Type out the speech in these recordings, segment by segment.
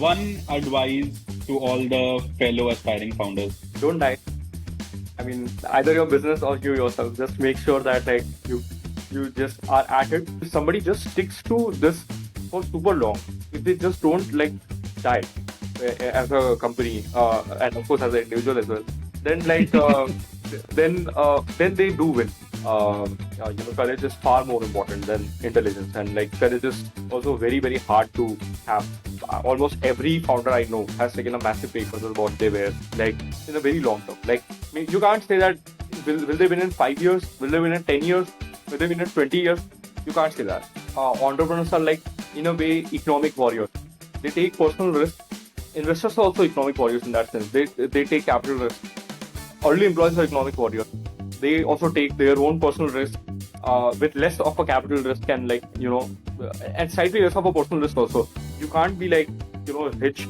one advice to all the fellow aspiring founders. Don't die. I mean, either your business or you yourself. Just make sure that you just are at it. If somebody just sticks to this for super long, if they just don't die as a company and of course as an individual as well, then then they do win. Courage is far more important than intelligence, and courage is also very hard to have. Almost every founder I know has taken a massive pay cut of what they were in a very long term. You can't say that will they win in 5 years? Will they win in 10 years? Will they win in 20 years? You can't say that. Entrepreneurs are in a way economic warriors. They take personal risk. Investors are also economic warriors in that sense. They take capital risk. Early employees are economic warriors. They also take their own personal risk with less of a capital risk and and slightly less of a personal risk also. You can't be rich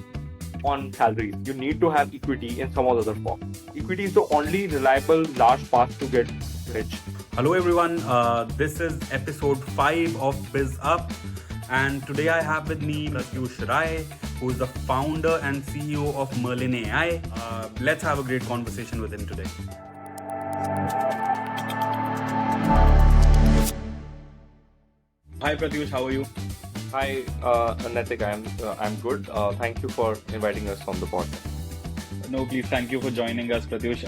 on salaries. You need to have equity in some other form. Equity is the only reliable large path to get rich. Hello everyone, this is episode 5 of Biz Up, and today I have with me Pratyush Rai, who is the founder and CEO of Merlin AI. Let's have a great conversation with him today. Hi Pratyush, how are you? Hi, Natik, I'm good. Thank you for inviting us on the podcast. No, please, thank you for joining us, Pratyush.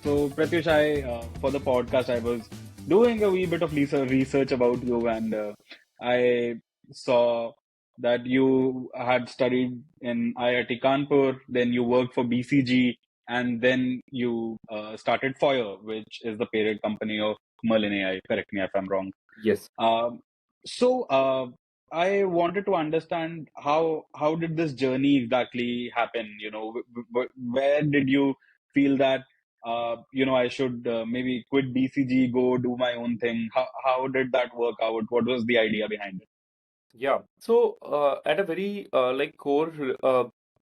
So, Pratyush, for the podcast, I was doing a wee bit of research about you, and I saw that you had studied in IIT Kanpur, then you worked for BCG, and then you started Foyer, which is the parent company of Merlin AI. Correct me if I'm wrong. Yes. So I wanted to understand how did this journey exactly happen? Where did you feel that I should maybe quit BCG, go do my own thing? How did that work out? What was the idea behind it? Yeah. So, at a very core,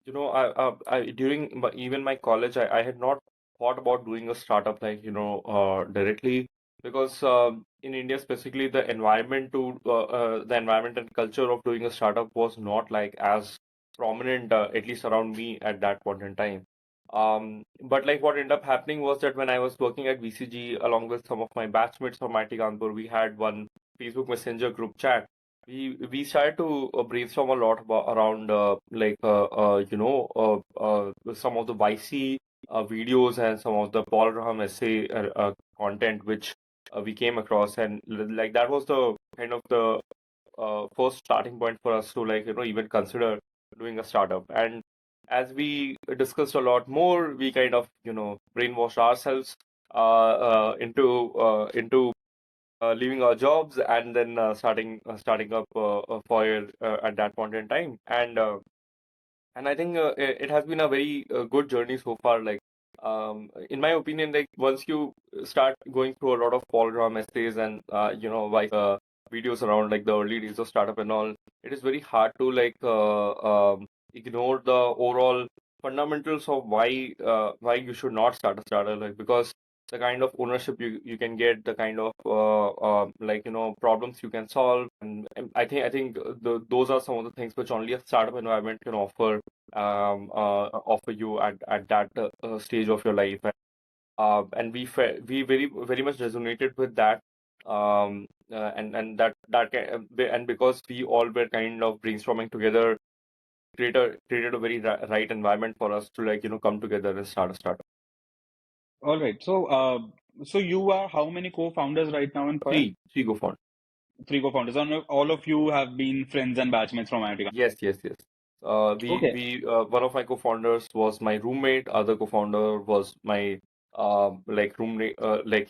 during even my college, I had not thought about doing a startup directly because in India specifically the environment and culture of doing a startup was not as prominent, at least around me at that point in time. But what ended up happening was that when I was working at BCG along with some of my batchmates from IIT Kanpur, we had one Facebook Messenger group chat. We started to brainstorm a lot around some of the YC videos and some of the Paul Graham essay content which we came across, and that was the kind of the first starting point for us to even consider doing a startup. And as we discussed a lot more, we kind of brainwashed ourselves into leaving our jobs and then starting up a Foyer at that point in time. And I think it has been a very good journey so far. In my opinion, once you start going through a lot of Paul Graham essays and videos around the early days of startup and all, it is very hard to ignore the overall fundamentals of why you should not start a startup, because the kind of ownership you can get, the kind of problems you can solve, and I think those are some of the things which only a startup environment can offer you at that stage of your life. And we very much resonated with that, and and because we all were kind of brainstorming together, created a very right environment for us to come together and start a startup. All right. So you are how many co-founders right now in Foyer? Three co-founders. Three co-founders. And all of you have been friends and batchmates from IIT. Yes. One of my co-founders was my roommate. Other co-founder was my roommate.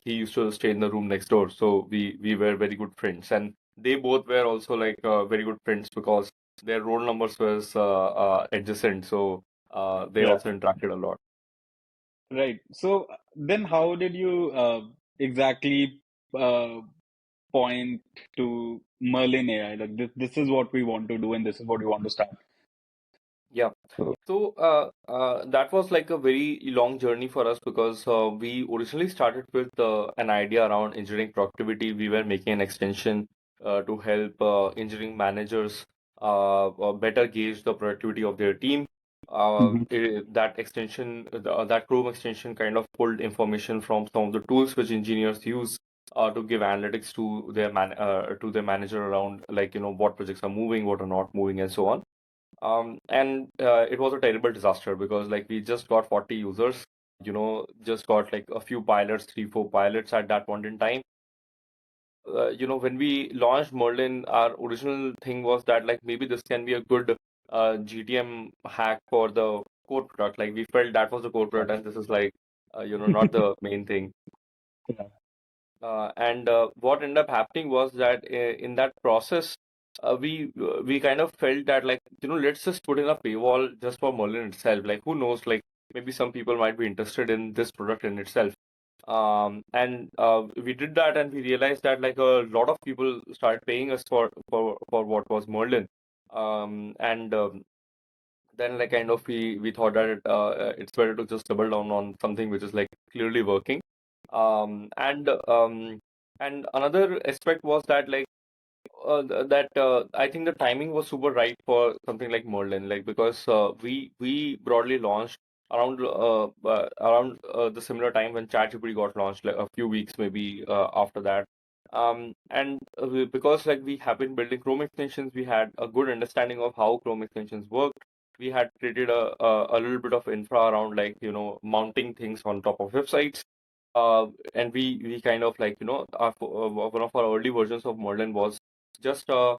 He used to stay in the room next door. So we were very good friends, and they both were also very good friends because their role numbers was adjacent. So they also interacted a lot. Right. So then how did you exactly point to Merlin AI? This is what we want to do and this is what we want to start. Yeah. So that was a very long journey for us because we originally started with an idea around engineering productivity. We were making an extension to help engineering managers better gauge the productivity of their team. Mhm. That Chrome extension kind of pulled information from some of the tools which engineers use to give analytics to their manager around, like, what projects are moving, what are not moving, and so on. And it was a terrible disaster because, like, we just got 40 users, just got like a few pilots, 3, 4 pilots at that point in time. When we launched Merlin, our original thing was that, like, maybe this can be a good GTM hack for the core product. Like, we felt that was the core product, and this is like, not the main thing. Yeah. And what ended up happening was that in that process, we kind of felt that, like, let's just put in a paywall just for Merlin itself. Like, who knows? Like, maybe some people might be interested in this product in itself. And we did that, and we realized that, like, a lot of people started paying us for what was Merlin. And then, like, kind of we thought that it's better to just double down on something which is, like, clearly working. Um, and um, and another aspect was that, like, I think the timing was super right for something like Merlin, like, because we broadly launched around the similar time when ChatGPT got launched, like a few weeks maybe after that. Because, like, we have been building Chrome extensions, we had a good understanding of how Chrome extensions work. We had created a little bit of infra around, like, mounting things on top of websites. And we kind of, like, one of our early versions of Merlin was just a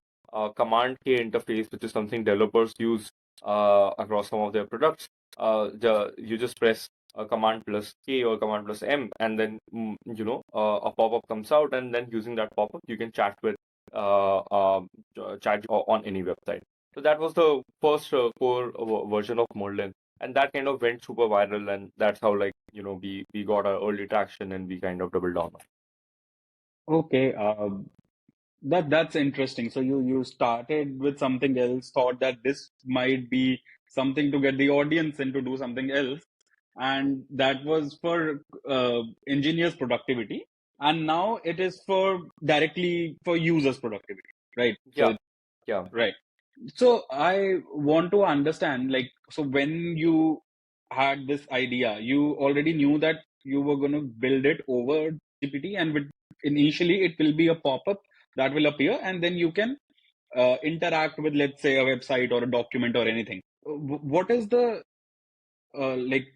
command K interface, which is something developers use across some of their products. You just press a command plus K or command plus M, and then a pop-up comes out, and then using that pop-up, you can chat with chat on any website. So that was the first core version of Merlin, and that kind of went super viral, and that's how, like, we got our early traction, and we kind of doubled down. Okay. That's interesting. So you started with something else, thought that this might be something to get the audience in to do something else, and that was for engineers' productivity, and now it is for directly for users' productivity, right? Yeah, So yeah, right. So I want to understand, like, so when you had this idea, you already knew that you were going to build it over GPT, and initially it will be a pop-up that will appear, and then you can interact with, let's say, a website or a document or anything. What is the like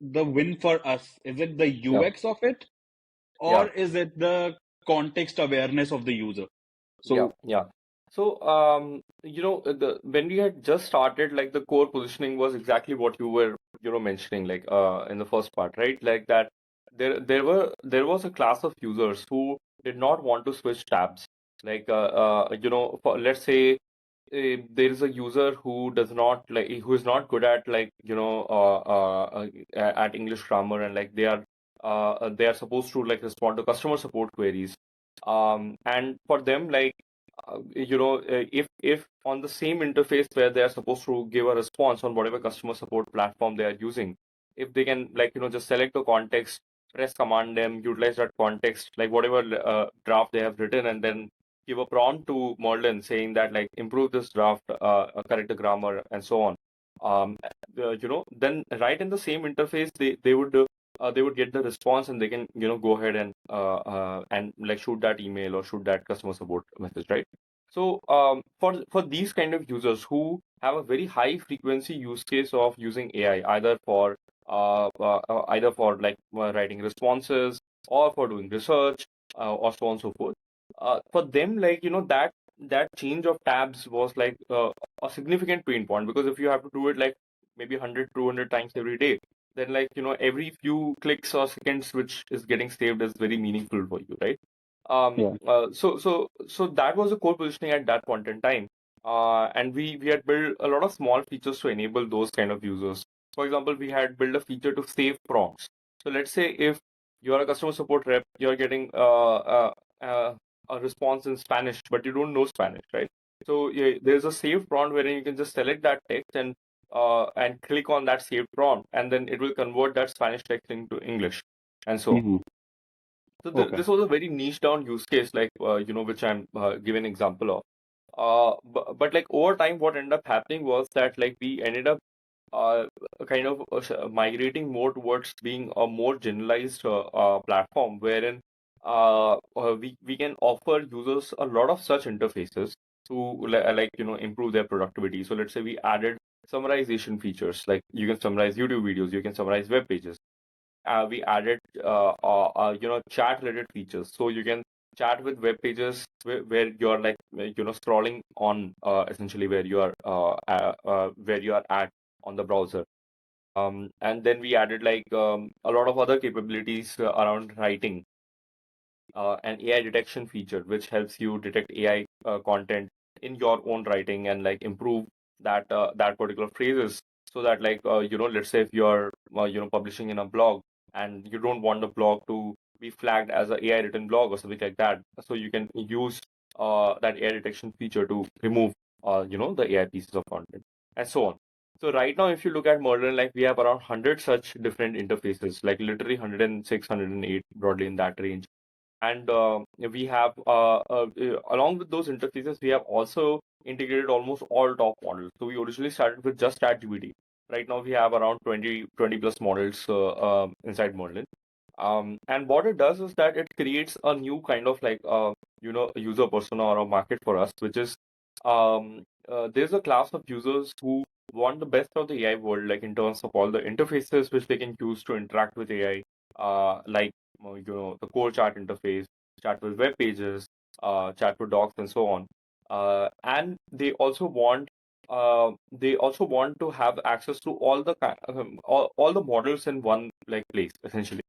the win for us? Is it the yeah, UX of it, yeah, or is it the context awareness of the user? yeah, So yeah. So, the when we had just started, like, the core positioning was exactly what you were, mentioning, like, in the first part, right? Like that, there was a class of users who did not want to switch tabs. Like, let's say there is a user who does not like who is not good at, like, at English grammar, and, like, they are supposed to, like, respond to customer support queries. And for them, like, if on the same interface where they are supposed to give a response on whatever customer support platform they are using, if they can, like, just select the context, press command them, utilize that context, like whatever draft they have written, and then give a prompt to Merlin saying that, like, improve this draft, correct the grammar, and so on. Then right in the same interface, they would get the response, and they can, go ahead and like, shoot that email or shoot that customer support message, right? So, for these kind of users who have a very high frequency use case of using AI, either for, like, writing responses, or for doing research, or so on and so forth. For them, like, that change of tabs was, like, a significant pain point, because if you have to do it, like, maybe 100, 200 times every day, then, like, every few clicks or seconds which is getting saved is very meaningful for you, right? yeah. So that was the core positioning at that point in time. And we had built a lot of small features to enable those kind of users. For example, we had built a feature to save prompts. So let's say if you are a customer support rep, you're getting a response in Spanish, but you don't know Spanish, right? So, yeah, there's a save prompt wherein you can just select that text and click on that saved prompt, and then it will convert that Spanish text into English, and so on. Hmm. So Okay. this was a very niche down use case, like, which I'm giving an example of. But like over time, what ended up happening was that like we ended up uh, kind of migrating more towards being a more generalized platform wherein we can offer users a lot of such interfaces to improve their productivity. So let's say we added summarization features, like you can summarize YouTube videos, you can summarize web pages. We added chat related features, so you can chat with web pages where you're like scrolling on essentially where you are at on the browser. And then we added a lot of other capabilities around writing, an AI detection feature, which helps you detect AI content in your own writing and like improve that particular phrases, so that let's say if you're publishing in a blog and you don't want the blog to be flagged as a AI written blog or something like that, so you can use that AI detection feature to remove the AI pieces of content and so on. So right now, if you look at Merlin, like we have around 100 such different interfaces, like literally 106, 108 broadly in that range. And we have, along with those interfaces, we have also integrated almost all top models. So we originally started with just ChatGPT. Right now, we have around 20 plus models inside Merlin. And what it does is that it creates a new kind of user persona or a market for us, which is there's a class of users who want the best of the AI world, like in terms of all the interfaces which they can use to interact with AI, the core chat interface, chat with web pages, chat with docs, and so on. And they also want to have access to all the models in one like place essentially.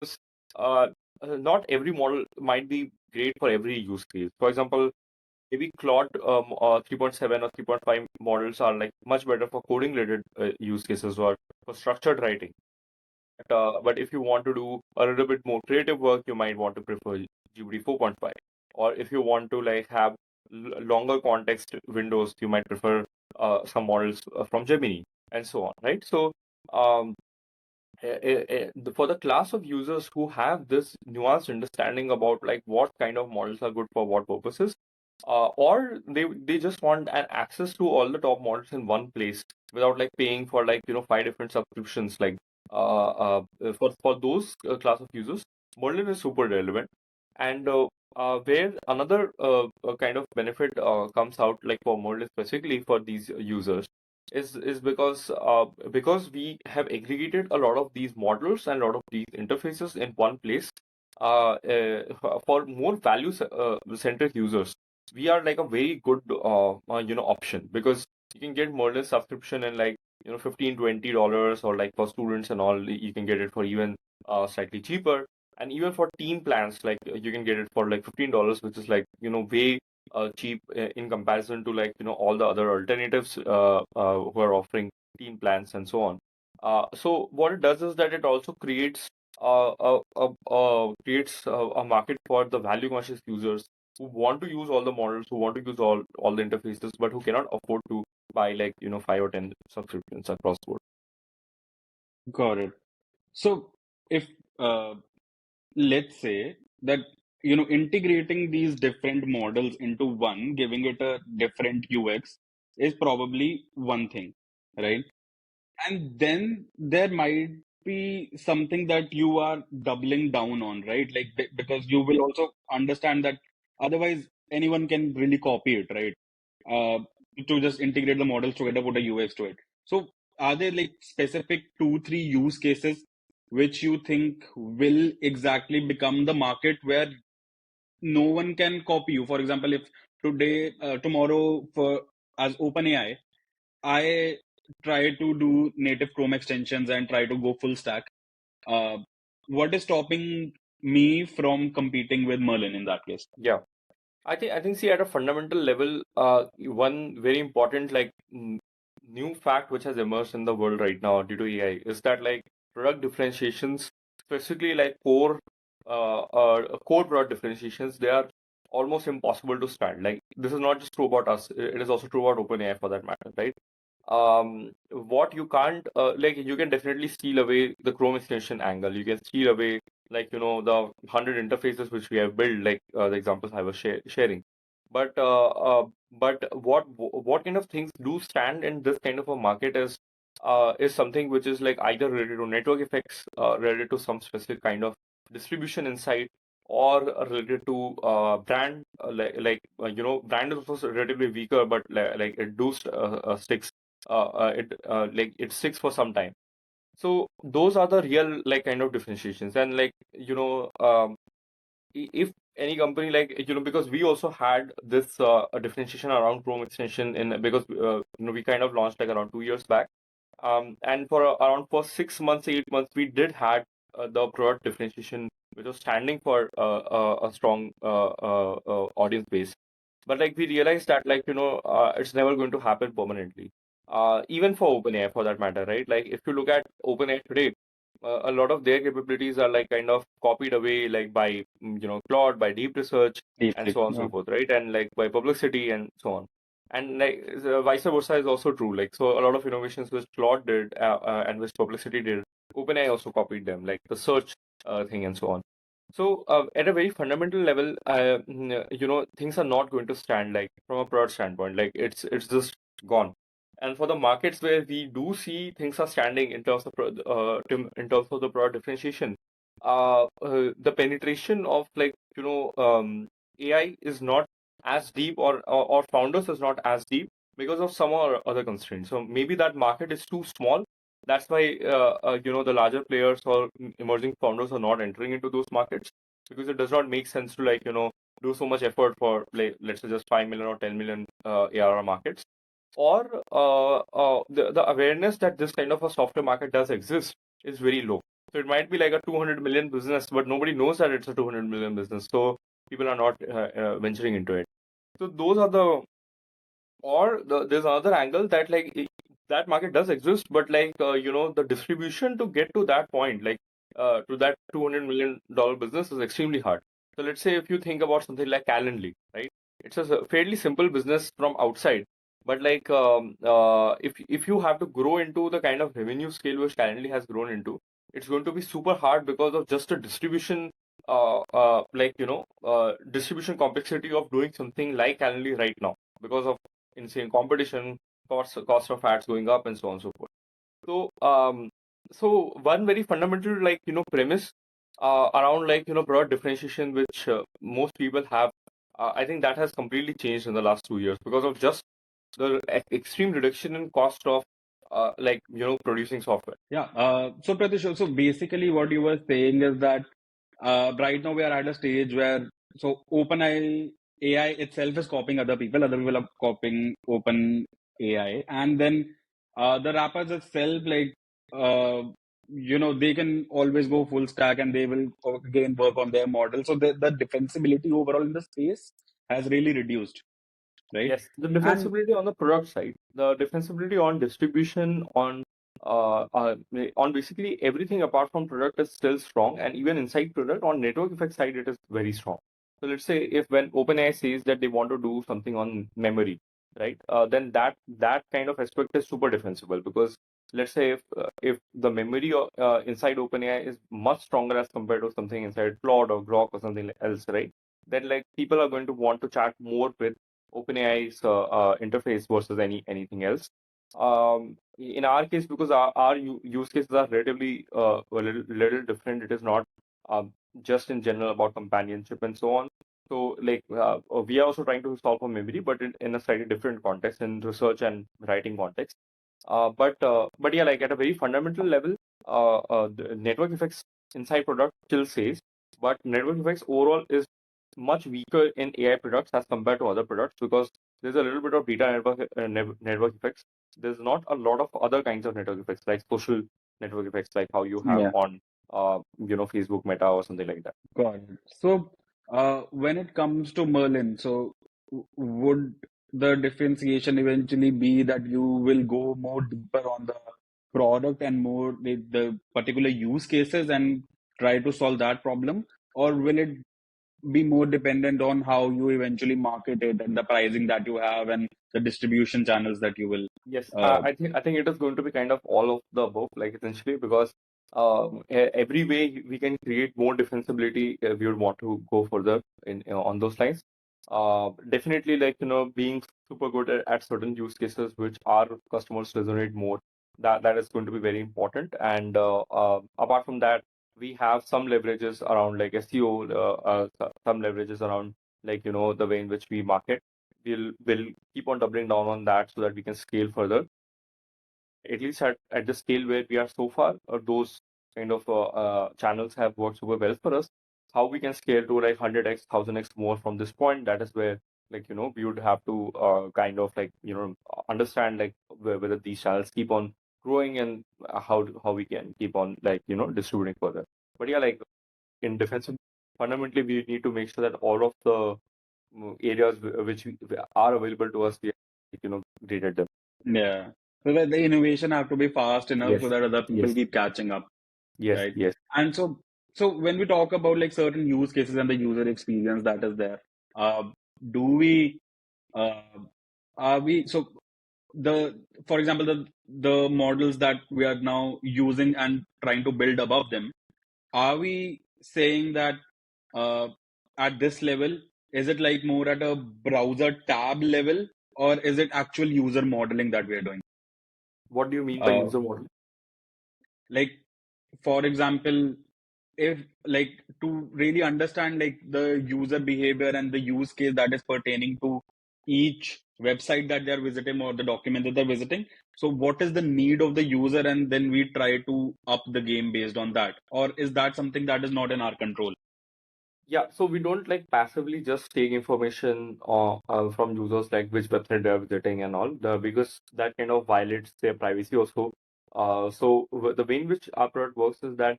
Because, uh, not every model might be great for every use case. For example, maybe Claude 3.7 or 3.5 models are like much better for coding related use cases or for structured writing. But if you want to do a little bit more creative work, you might want to prefer GPT 4.5. Or if you want to like have longer context windows, you might prefer some models from Gemini and so on, right? So um, for the class of users who have this nuanced understanding about like what kind of models are good for what purposes, or they just want an access to all the top models in one place without like paying for five different subscriptions. For those class of users, Merlin is super relevant. And where another kind of benefit comes out like for Merlin specifically for these users is because we have aggregated a lot of these models and a lot of these interfaces in one place for more value centric users. We are like a very good option, because you can get Merlin subscription in like 15-20 dollars, or like for students and all you can get it for even slightly cheaper. And even for team plans, like you can get it for like $15, which is like way cheap in comparison to like all the other alternatives who are offering team plans and so on. So what it does is that it also creates a market for the value conscious users who want to use all the models, who want to use all the interfaces, but who cannot afford to buy 5 or 10 subscriptions across the board. Got it. So if uh, let's say that integrating these different models into one, giving it a different UX is probably one thing, right? And then there might be something that you are doubling down on, right? Like because you will also understand that otherwise anyone can really copy it, right? Uh, to just integrate the models together, put a UX to it. So are there like specific 2, 3 use cases which you think will exactly become the market where no one can copy you? For example, if tomorrow, for as OpenAI, I try to do native Chrome extensions and try to go full stack. Uh, what is stopping me from competing with Merlin in that case? Yeah. I think see, at a fundamental level, one very important new fact which has emerged in the world right now due to AI is that like product differentiations, specifically like core product differentiations, they are almost impossible to stand. Like this is not just true about us; it is also true about OpenAI for that matter, right? What you can't you can definitely steal away the Chrome extension angle. You can steal away the 100 interfaces which we have built, like the examples I was sharing. But what kind of things do stand in this kind of a market is something which is like either related to network effects, related to some specific kind of distribution insight, or related to brand, brand is also relatively weaker, but like it do sticks like it sticks for some time. So those are the real like kind of differentiations. And like if any company, like because we also had this a differentiation around Chrome extension, in because we kind of launched like around 2 years back. And for around for 6 months, 8 months, we did had the product differentiation, which was standing for a strong audience base. But like we realized that like it's never going to happen permanently. Even for OpenAI, for that matter, right? Like if you look at OpenAI today, a lot of their capabilities are like kind of copied away, like by Claude, by deep research, and Deeply. so on and Yeah. so forth, right? And like by publicity and so on. And like vice versa is also true. Like so, a lot of innovations which Claude did and which Perplexity did, OpenAI also copied them, like the search thing and so on. So at a very fundamental level, things are not going to stand like from a product standpoint. Like it's just gone. And for the markets where we do see things are standing in terms of in terms of the product differentiation, the penetration of like AI is not as deep, or founders is not as deep because of some or other constraints. So maybe that market is too small. That's why the larger players or emerging founders are not entering into those markets, because it does not make sense to like do so much effort for like, let's say, just 5 million or 10 million ARR markets. Or the awareness that this kind of a software market does exist is very low. So it might be like a 200 million business, but nobody knows that it's a 200 million business. So people are not venturing into it. So those are there's another angle that like that market does exist, but like the distribution to get to that point, like to that $200 million business, is extremely hard. So let's say if you think about something like Calendly, right? It's a fairly simple business from outside, but like if you have to grow into the kind of revenue scale which Calendly has grown into, it's going to be super hard because of just a distribution distribution complexity of doing something like Calendly right now, because of insane competition, cost of ads going up, and so on and so forth. So so one very fundamental like premise around like product differentiation, which most people have, I think that has completely changed in the last 2 years because of just the extreme reduction in cost of producing software. Yeah. So Pratyush, so basically what you were saying is that right now we are at a stage where so OpenAI AI itself is copying other people are copying Open AI, and then the rappers itself, like uh, they can always go full stack and they will again work on their model. So the defensibility overall in the space has really reduced, right? Yes, the And defensibility on the product side, the defensibility on distribution, on basically everything apart from product is still strong, and even inside product on network effect side, it is very strong. So let's say if when OpenAI says that they want to do something on memory, right, then that kind of aspect is super defensible, because let's say if the memory inside OpenAI is much stronger as compared to something inside Claude or Grok or something else, right? Then like people are going to want to chat more with OpenAI's interface versus anything else. In our case, because our use cases are relatively little different, it is not just in general about companionship and so on. So, like, we are also trying to solve for memory, but in a slightly different context, in research and writing context. But yeah, like at a very fundamental level, the network effects inside product still says, but network effects overall is much weaker in AI products as compared to other products, because there's a little bit of data network effects. There's not a lot of other kinds of network effects, like social network effects, like how you have yeah. on Facebook Meta or something like that. Got it. So, when it comes to Merlin, so would the differentiation eventually be that you will go more deeper on the product and more the particular use cases and try to solve that problem? Or will it be more dependent on how you eventually market it and the pricing that you have and the distribution channels that you will? Yes, Uh, I think it is going to be kind of all of the above, like essentially, because every way we can create more defensibility, we would want to go further in on those lines. Definitely, like, being super good at certain use cases which our customers resonate more. That is going to be very important. And apart from that, we have some leverages around like SEO, some leverages around like the way in which we market. We'll keep on doubling down on that so that we can scale further. At least at the scale where we are so far, those kind of channels have worked super well for us. How we can scale to like 100x, 1000x more from this point, that is where like we would have to kind of like understand like whether these channels keep on growing and how we can keep on like distributing further. But yeah, like in defense, fundamentally we need to make sure that all of the areas which are available to us, we graded them. Yeah. So that the innovation have to be fast enough so Yes, that other people yes, keep catching up, yes, right? yes. And so when we talk about like certain use cases and the user experience that is there, uh, do we uh, are we so the for example the models that we are now using and trying to build above them, are we saying that uh, at this level, is it like more at a browser tab level, or is it actual user modeling that we are doing? What do you mean by Uh, user model? like, for example, if like to really understand like the user behavior and the use case that is pertaining to each website that they're visiting or the document that they're visiting. So, what is the need of the user, and then we try to up the game based on that, or is that something that is not in our control? Yeah, so we don't like passively just take information from users like which website they're visiting and all, because that kind of violates their privacy also. The way in which our product works is that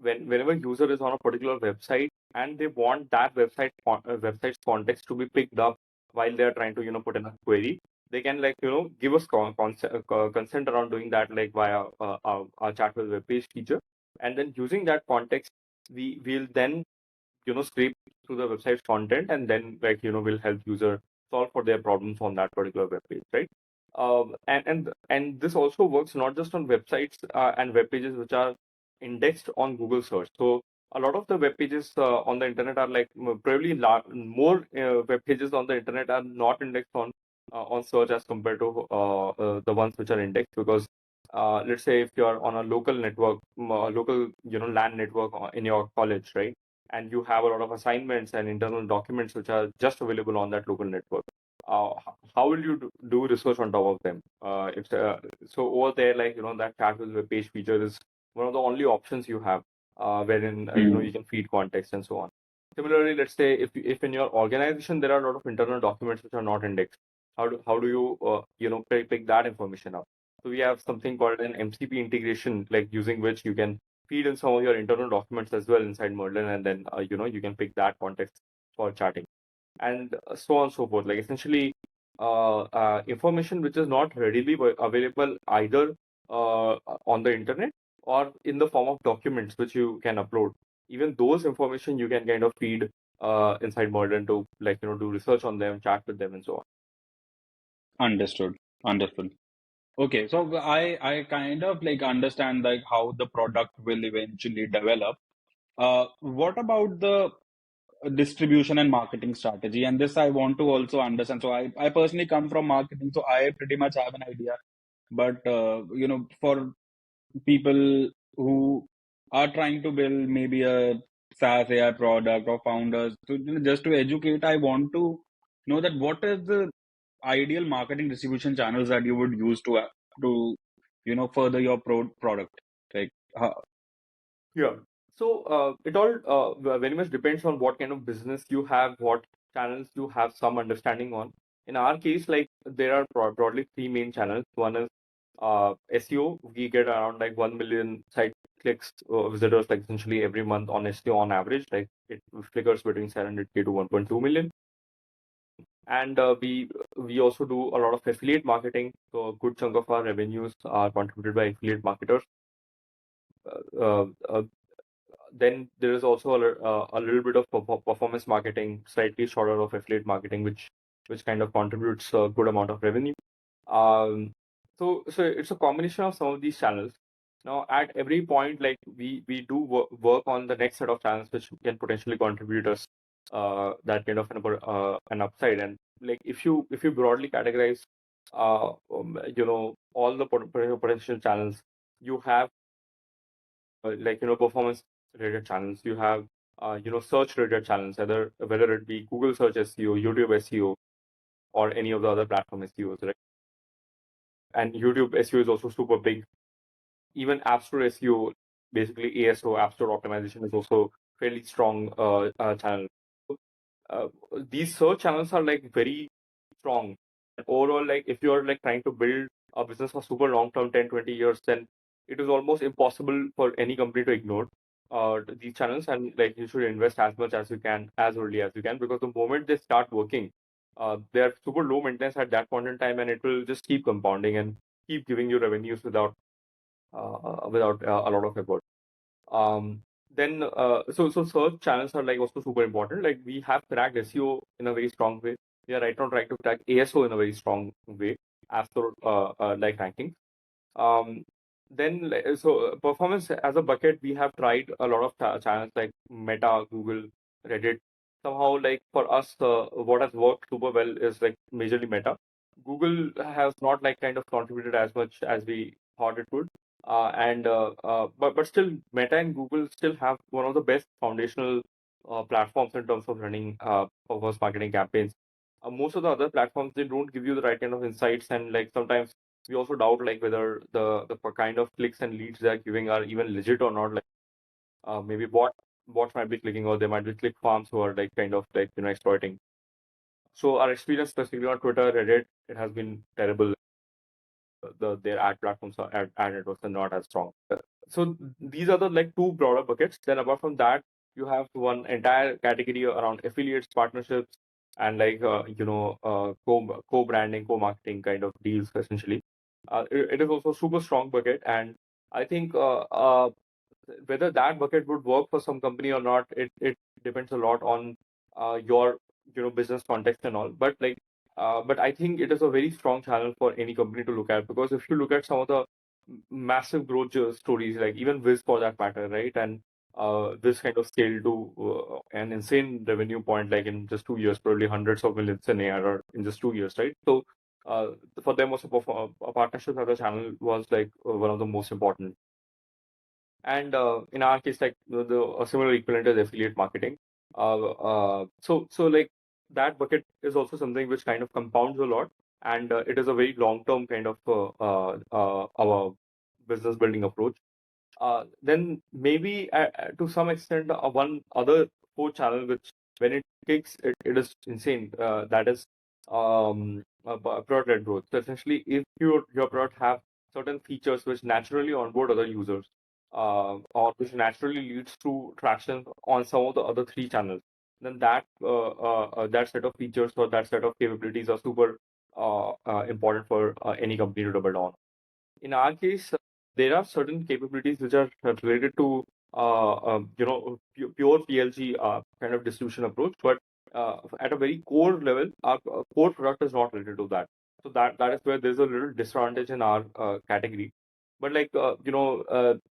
whenever user is on a particular website and they want that website's context to be picked up while they are trying to put in a query, they can like give us consent around doing that like via our chat with web page feature, and then using that context we will then scrape through the website's content, and then like will help user solve for their problems on that particular web page, right? And this also works not just on websites and web pages which are indexed on Google search. So a lot of the web pages on the internet are like probably more web pages on the internet are not indexed on search as compared to the ones which are indexed, because let's say if you're on a local network, local LAN network in your college, right? And you have a lot of assignments and internal documents which are just available on that local network. How will you do research on top of them? If so over there, like that chat with web page feature is one of the only options you have, wherein Hmm. you can feed context and so on. Similarly, let's say if in your organization there are a lot of internal documents which are not indexed, how do you pick that information up? So we have something called an MCP integration, like using which you can feed in some of your internal documents as well inside Merlin, and then you can pick that context for chatting, and so on and so forth. Like essentially, information which is not readily available either on the internet or in the form of documents which you can upload. Even those information you can kind of feed inside Merlin to like do research on them, chat with them, and so on. Understood. Understood. Okay, so I kind of like understand like how the product will eventually develop. What about the distribution and marketing strategy? And this I want to also understand. So I personally come from marketing, so I pretty much have an idea. But for people who are trying to build maybe a SaaS AI product or founders, so just to educate, I want to know that what is the ideal marketing distribution channels that you would use to further your product, like Yeah. So it all very much depends on what kind of business you have, what channels you have some understanding on. In our case, like there are broadly three main channels. One is SEO. We get around like 1 million site clicks, visitors like essentially every month on SEO on average. Like it figures between 700K to 1.2 million. And we also do a lot of affiliate marketing. So a good chunk of our revenues are contributed by affiliate marketers. Uh, uh, then there is also a little bit of performance marketing, slightly shorter of affiliate marketing, which kind of contributes a good amount of revenue. So it's a combination of some of these channels. Now, at every point, like we do work on the next set of channels which can potentially contribute us that kind of an upside. And like if you broadly categorize all the potential channels, you have performance related channels, you have search related channels, whether it be Google search SEO, YouTube SEO, or any of the other platform SEOs, right? And YouTube SEO is also super big. Even App Store SEO, basically ASO, App Store optimization, is also fairly strong channel. Uh, these search channels are like very strong. Overall, like if you are like trying to build a business for super long term, 10, 20 years, then it is almost impossible for any company to ignore these channels. And like you should invest as much as you can, as early as you can, because the moment they start working, they are super low maintenance at that point in time, and it will just keep compounding and keep giving you revenues without a lot of effort. Then so search channels are like also super important. Like we have cracked SEO in a very strong way. We are right now trying to crack ASO in a very strong way after like ranking. Um, then performance as a bucket, we have tried a lot of channels like Meta, Google, Reddit. Somehow, like for us, what has worked super well is like majorly Meta. Google has not like kind of contributed as much as we thought it would. But still, Meta and Google still have one of the best foundational platforms in terms of running performance marketing campaigns. Most of the other platforms, they don't give you the right kind of insights, and like sometimes we also doubt like whether the kind of clicks and leads they are giving are even legit or not. Like maybe bots might be clicking, or there might be click farms who are like kind of like exploiting. So our experience specifically on Twitter, Reddit, it has been terrible. Their ad platforms are ad networks are not as strong. So these are the like two broader buckets. Then apart from that, you have one entire category around affiliates, partnerships, and like co-branding, co-marketing kind of deals essentially. It is also a super strong bucket, and I think whether that bucket would work for some company or not, it depends a lot on your business context and all. But I think it is a very strong channel for any company to look at, because if you look at some of the massive growth stories, like even Wiz for that matter, right? And this kind of scale to an insane revenue point, like in just 2 years, probably hundreds of millions in ARR in just 2 years, right? So uh, for them also, a partnership as a channel was like one of the most important. And in our case, like a similar equivalent is affiliate marketing. So like that bucket is also something which kind of compounds a lot, and it is a very long term kind of our business building approach. Then maybe to some extent, one other core channel which when it kicks, it is insane. That is product-led growth. So essentially, if your product have certain features which naturally onboard other users, or which naturally leads to traction on some of the other three channels, then that set of features or that set of capabilities are super important for any company to double down. In our case, there are certain capabilities which are related to pure PLG kind of distribution approach, but at a very core level, our core product is not related to that. So that is where there's a little disadvantage in our category. But like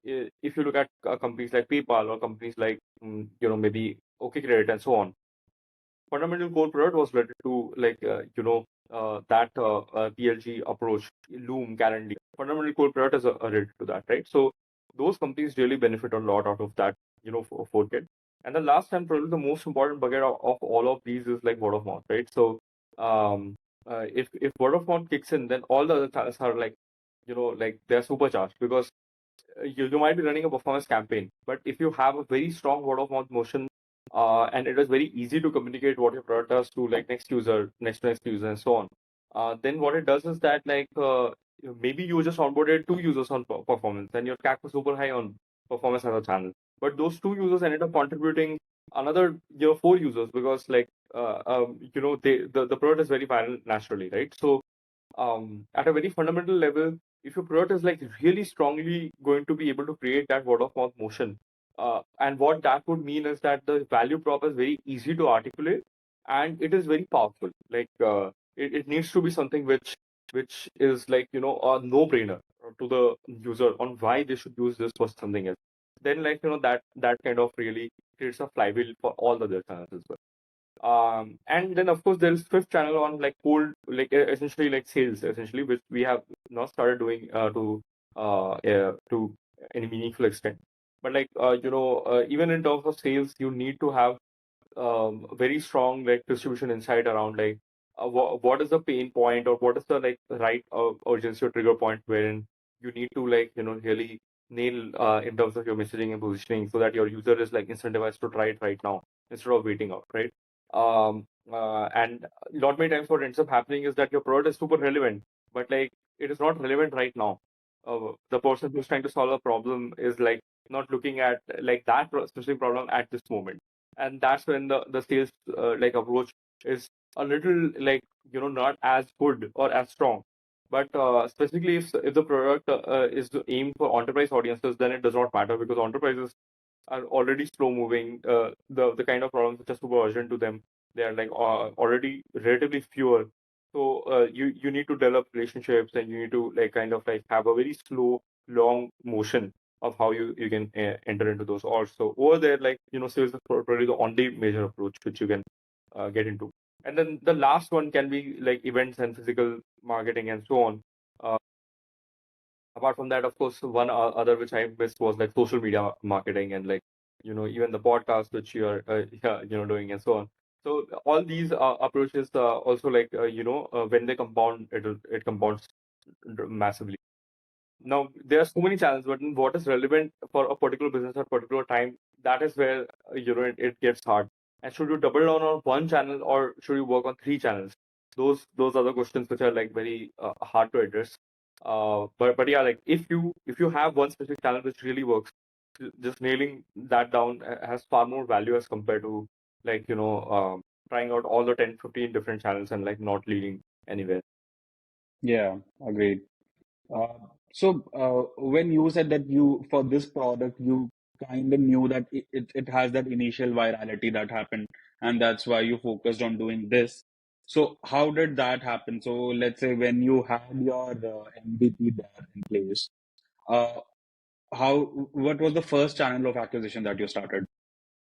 if you look at companies like PayPal or companies like maybe OK Credit and so on, fundamental core product was related to like that PLG approach, Loom, Calendly. Fundamental core product is related to that, right? So those companies really benefit a lot out of that, forkit. And the last and probably the most important bucket of all of these is like word of mouth, right? So if word of mouth kicks in, then all the other channels are like like they're supercharged, because you might be running a performance campaign, but if you have a very strong word of mouth motion, and it is very easy to communicate what your product does to like next user, next user, and so on, then what it does is that like maybe you just onboarded 2 users on performance, then your CAC was super high on performance as a channel, but those 2 users ended up contributing another 4 users, because like the product is very viral naturally, right? So at a very fundamental level, if your product is like really strongly going to be able to create that word of mouth motion, and what that would mean is that the value prop is very easy to articulate, and it is very powerful. Like it needs to be something which is like a no-brainer to the user on why they should use this for something else. Then like that kind of really creates a flywheel for all the other channels as well. And then of course there is fifth channel on like cold, like essentially like sales, essentially, which we have not started doing to any meaningful extent. But like even in terms of sales, you need to have very strong like distribution insight around like what is the pain point, or what is the like right urgency or trigger point wherein you need to like really nail in terms of your messaging and positioning, so that your user is like incentivized to try it right now instead of waiting out, right? And lot many times what ends up happening is that your product is super relevant, but like it is not relevant right now. The person who's trying to solve a problem is like not looking at like that specific problem at this moment, and that's when the sales like approach is a little like not as good or as strong. But specifically if the product is aimed for enterprise audiences, then it does not matter, because enterprises are already slow moving. The kind of problems which are super urgent to them, they are like already relatively fewer. So you need to develop relationships, and you need to like kind of like have a very slow, long motion of how you can enter into those odds. So over there, like sales is probably the only major approach which you can get into. And then the last one can be like events and physical marketing and so on. Uh, Apart from that, of course, one other which I missed was like social media marketing, and like even the podcast which you are yeah, doing and so on. So all these approaches also like when they compound, it compounds massively. Now, there are so many channels, but what is relevant for a particular business at particular time, that is where it gets hard. And should you double down on one channel, or should you work on three channels? Those are the questions which are like very hard to address. But yeah, like if you have one specific channel which really works, just nailing that down has far more value as compared to like trying out all the 10, 15 different channels and like not leading anywhere. Yeah, agreed. Uh, when you said that you, for this product, you kind of knew that it has that initial virality that happened, and that's why you focused on doing this. So how did that happen? So let's say when you had your MVP there in place, uh, how what was the first channel of acquisition that you started?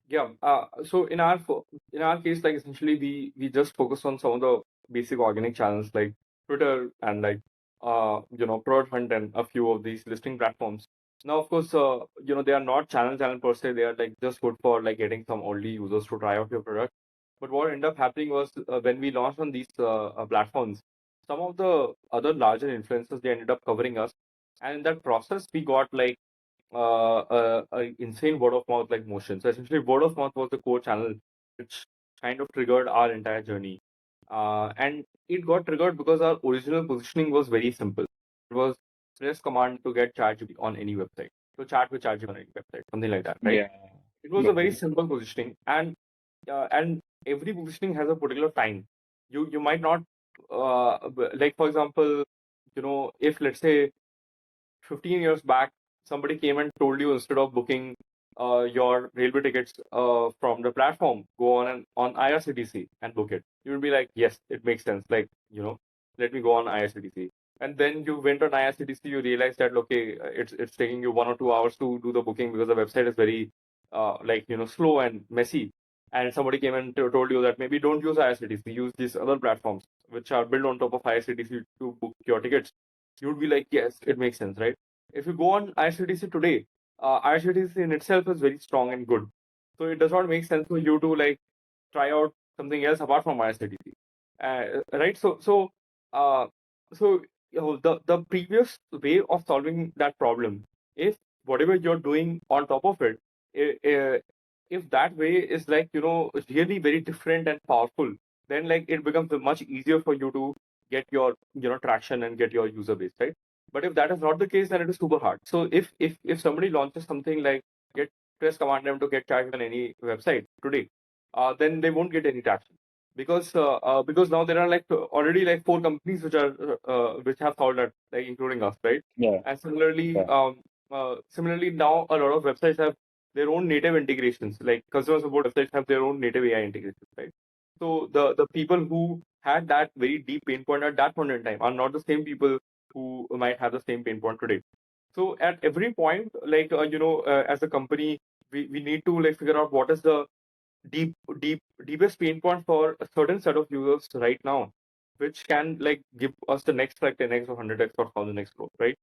Yeah. So in our case, like essentially we just focus on some of the basic organic channels like Twitter and like Product Hunt and a few of these listing platforms. Now, of course, they are not channel per se. They are like just good for like getting some early users to try out your product. But what ended up happening was when we launched on these platforms, some of the other larger influencers, they ended up covering us, and in that process, we got like insane word of mouth like motion. So essentially, word of mouth was the core channel which kind of triggered our entire journey. And it got triggered because our original positioning was very simple. It was press command to get ChatGPT on any website. So chat with ChatGPT on any website, something like that, right? Yeah, It was a got very it. simple positioning, and every positioning has a particular time. You might not like, for example, if let's say 15 years back, somebody came and told you, instead of booking your railway tickets from the platform, go on IRCTC and book it. You would be like, yes, it makes sense. Like, let me go on IRCTC. And then you went on IRCTC, you realized that okay, it's taking you 1 or 2 hours to do the booking because the website is very like slow and messy. And somebody came and told you that maybe don't use IRCTC, use these other platforms which are built on top of IRCTC to book your tickets. You would be like, yes, it makes sense, right? If you go on IRCTC today, IRCTC in itself is very strong and good. So it does not make sense for you to like try out something else apart from IRCTC, right? Uh, so the previous way of solving that problem, if whatever you're doing on top of it, if that way is like really very different and powerful, then like it becomes much easier for you to get your traction and get your user base, right? But if that is not the case, then it is super hard. So if somebody launches something like get press command them to get traction on any website today, then they won't get any traction, because now there are like already like four companies which have solved that, like including us, right? Yeah, And similarly, yeah, similarly now a lot of websites have their own native integrations. Like customer support websites have their own native AI integrations, right? So the people who had that very deep pain point at that point in time are not the same people who might have the same pain point today. So at every point, like as a company, we need to like figure out what is the deep, deepest pain point for a certain set of users right now, which can like give us the next like 10x or 100x or 1000x growth, right?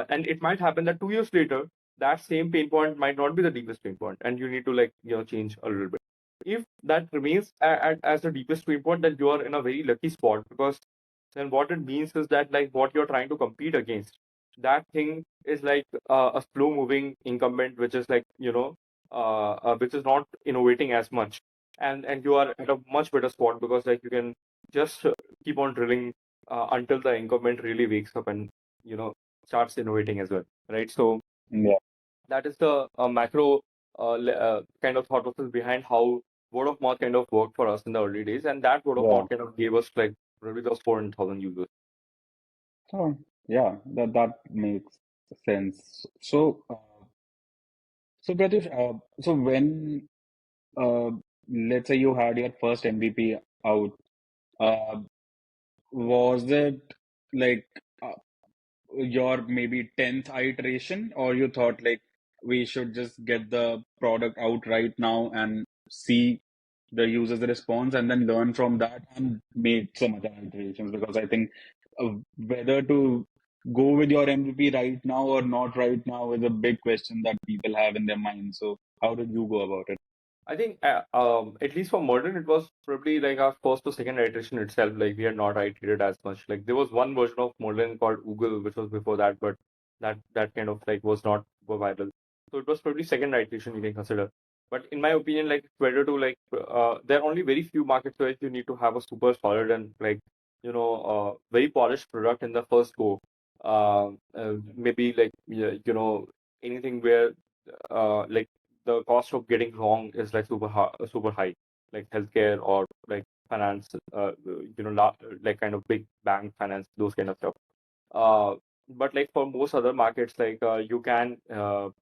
And it might happen that 2 years later, that same pain point might not be the deepest pain point, and you need to like change a little bit. If that remains as the deepest pain point, then you are in a very lucky spot, because then what it means is that like what you're trying to compete against, that thing is like a slow moving incumbent, which is like which is not innovating as much, and you are at a much better spot, because like you can just keep on drilling until the incumbent really wakes up and you know starts innovating as well, right? So Yeah, that is the macro kind of thought process behind how word of mouth kind of worked for us in the early days, and that word of yeah. mouth kind of gave us like probably those 400,000 users. So yeah, that makes sense. So Pratyush, so when uh, let's say you had your first MVP out, uh, was it like your maybe 10th iteration, or you thought like we should just get the product out right now and see the user's response and then learn from that and make some other iterations? Because I think whether to go with your MVP right now or not right now is a big question that people have in their mind. So how did you go about it? I think at least for Merlin, it was probably like our first to second iteration itself. Like we had not iterated as much. Like there was one version of Merlin called Google, which was before that, but that kind of like was not viral. So it was probably second iteration you can consider. But in my opinion, like it's better to like there are only very few markets where you need to have a super solid and like very polished product in the first go. Maybe like anything where like the cost of getting wrong is like super high, like healthcare or like finance, like kind of big bank finance, those kind of stuff. Uh, but like for most other markets, like you can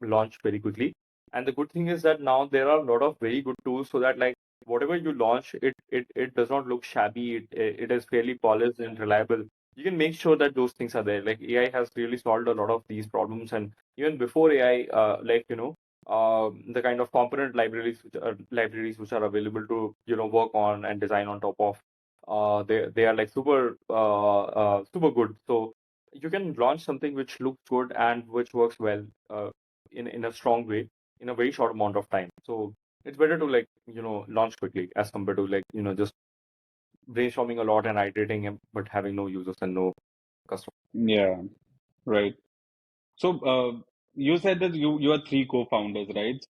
launch very quickly. And the good thing is that now there are a lot of very good tools, so that like whatever you launch, it does not look shabby. It is fairly polished and reliable. You can make sure that those things are there. Like AI has really solved a lot of these problems, and even before AI, the kind of component libraries which are available to work on and design on top of, they are like super good. So you can launch something which looks good and which works well in a strong way in a very short amount of time. So it's better to like launch quickly as compared to like just brainstorming a lot and iterating but having no users and no customers. Yeah, right. So you said that you are three co-founders, right?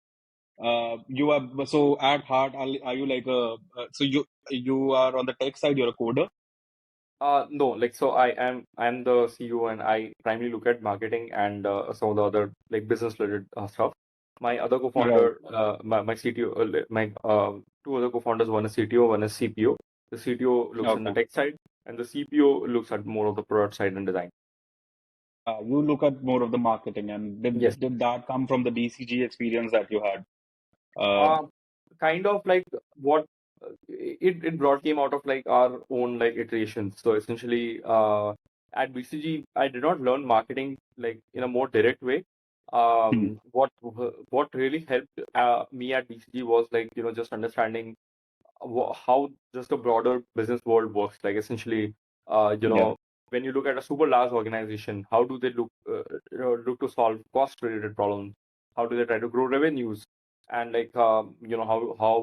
You are so at heart, are you like a so you are on the tech side, you're a coder? No, like so I'm the CEO and I primarily look at marketing and some of the other like business related stuff. My other Right. co-founder, my CTO, my two other co-founders, one is CTO, one is CPO. The CTO looks in the Okay. tech side, and the CPO looks at more of the product side and design. You look at more of the marketing, and Yes. did that come from the BCG experience that you had? Uh, Um, Kind of like what it brought came out of like our own like iterations. So essentially, at BCG, I did not learn marketing like in a more direct way. hmm, What really helped me at BCG was like just understanding how just the broader business world works. Like essentially, yeah. when you look at a super large organization, how do they look to solve cost related problems? How do they try to grow revenues? And like how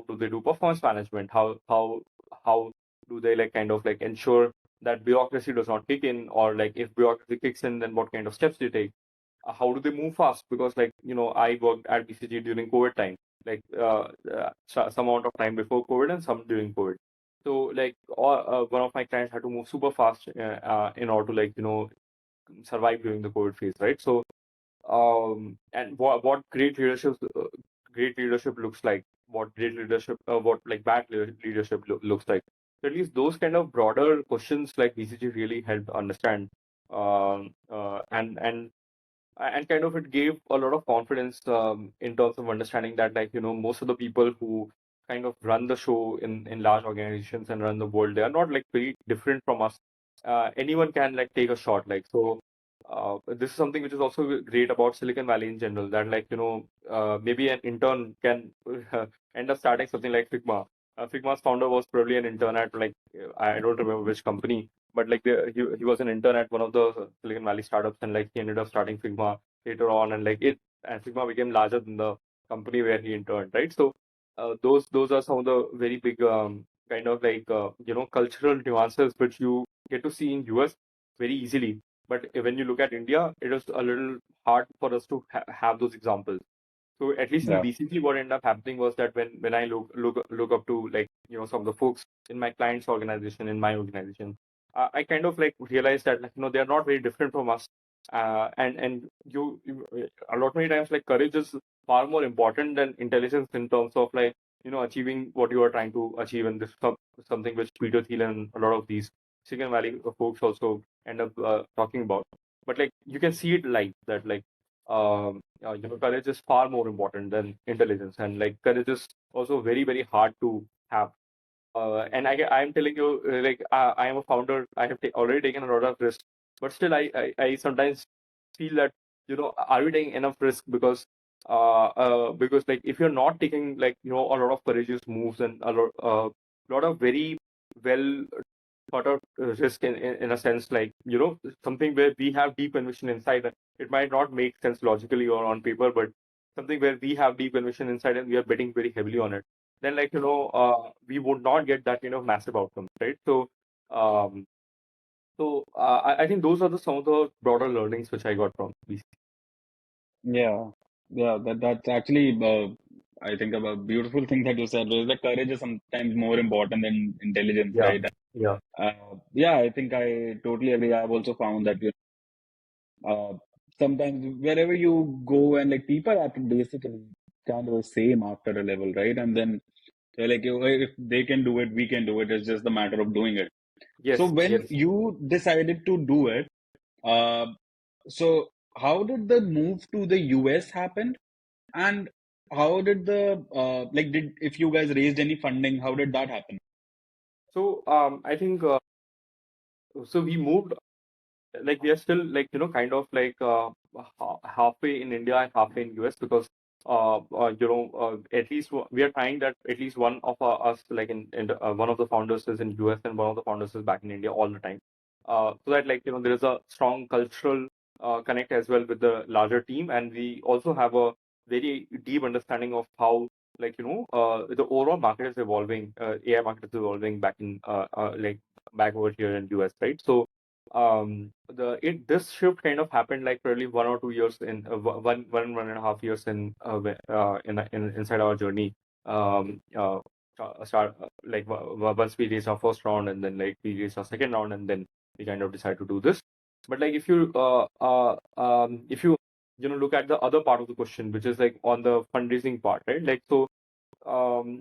do they do performance management? How do they like kind of like ensure that bureaucracy does not kick in, or like if bureaucracy kicks in, then what kind of steps do you take? How do they move fast? Because like I worked at BCG during COVID time, like some amount of time before COVID and some during COVID. So like one of my clients had to move super fast in order to like survive during the COVID phase, right? So and what great leadership looks like, what great leadership, what like leadership looks like. So at least those kind of broader questions like BCG really helped understand, and kind of it gave a lot of confidence in terms of understanding that like most of the people who kind of run the show in large organizations and run the world, they are not like very different from us. Anyone can like take a shot, like so this is something which is also great about Silicon Valley in general. That like maybe an intern can end up starting something like Figma. Figma's founder was probably an intern at like I don't remember which company, but like he was an intern at one of the Silicon Valley startups, and like he ended up starting Figma later on, and like it and Figma became larger than the company where he interned, right? So those are some of the very big kind of like cultural nuances which you get to see in US very easily. But when you look at India, it is a little hard for us to have those examples. So at least in Yeah. BCG, what ended up happening was that when I look up to like some of the folks in my client's organization, in my organization, I kind of like realized that like they are not very different from us. And a lot many times like courage is far more important than intelligence in terms of like achieving what you are trying to achieve. And this is something which Peter Thiel and a lot of these Silicon Valley folks also end up talking about. But like you can see it like that, like courage is far more important than intelligence, and like courage is also very very hard to have. And I'm telling you, like I am a founder. I have already taken a lot of risk, but still, I sometimes feel that are we taking enough risk? Because like if you're not taking like a lot of courageous moves and lot of very well thought out risk in a sense, like something where we have deep conviction inside. It might not make sense logically or on paper, but something where we have deep conviction inside and we are betting very heavily on it, then like we would not get that massive outcome, right? So I think those are some of the broader learnings which I got from BC. Yeah. Yeah. That's actually I think a beautiful thing that you said was that courage is sometimes more important than intelligence, Yeah, right? yeah, Yeah, I think I totally agree. I've also found that sometimes wherever you go and like people are basically kind of the same after a level, right? And then they're like, if they can do it, we can do it. It's just the matter of doing it. So yes, when yes. you decided to do it, uh, so how did the move to the US happen? And how did the like did if you guys raised any funding, how did that happen? So I think so we moved, like we are still like kind of like halfway in India and halfway in US, because at least we are trying that at least one of us like in one of the founders is in US and one of the founders is back in India all the time, so that like there is a strong cultural connect as well with the larger team, and we also have a very deep understanding of how like the overall market is evolving, AI market is evolving back in like back over here in US, right? So this shift kind of happened like probably 1 or 2 years in one and a half years in inside our journey. Start like once we reached our first round, and then like we reached our second round, and then we kind of decided to do this. But like if you look at the other part of the question, which is like on the fundraising part, right? Like so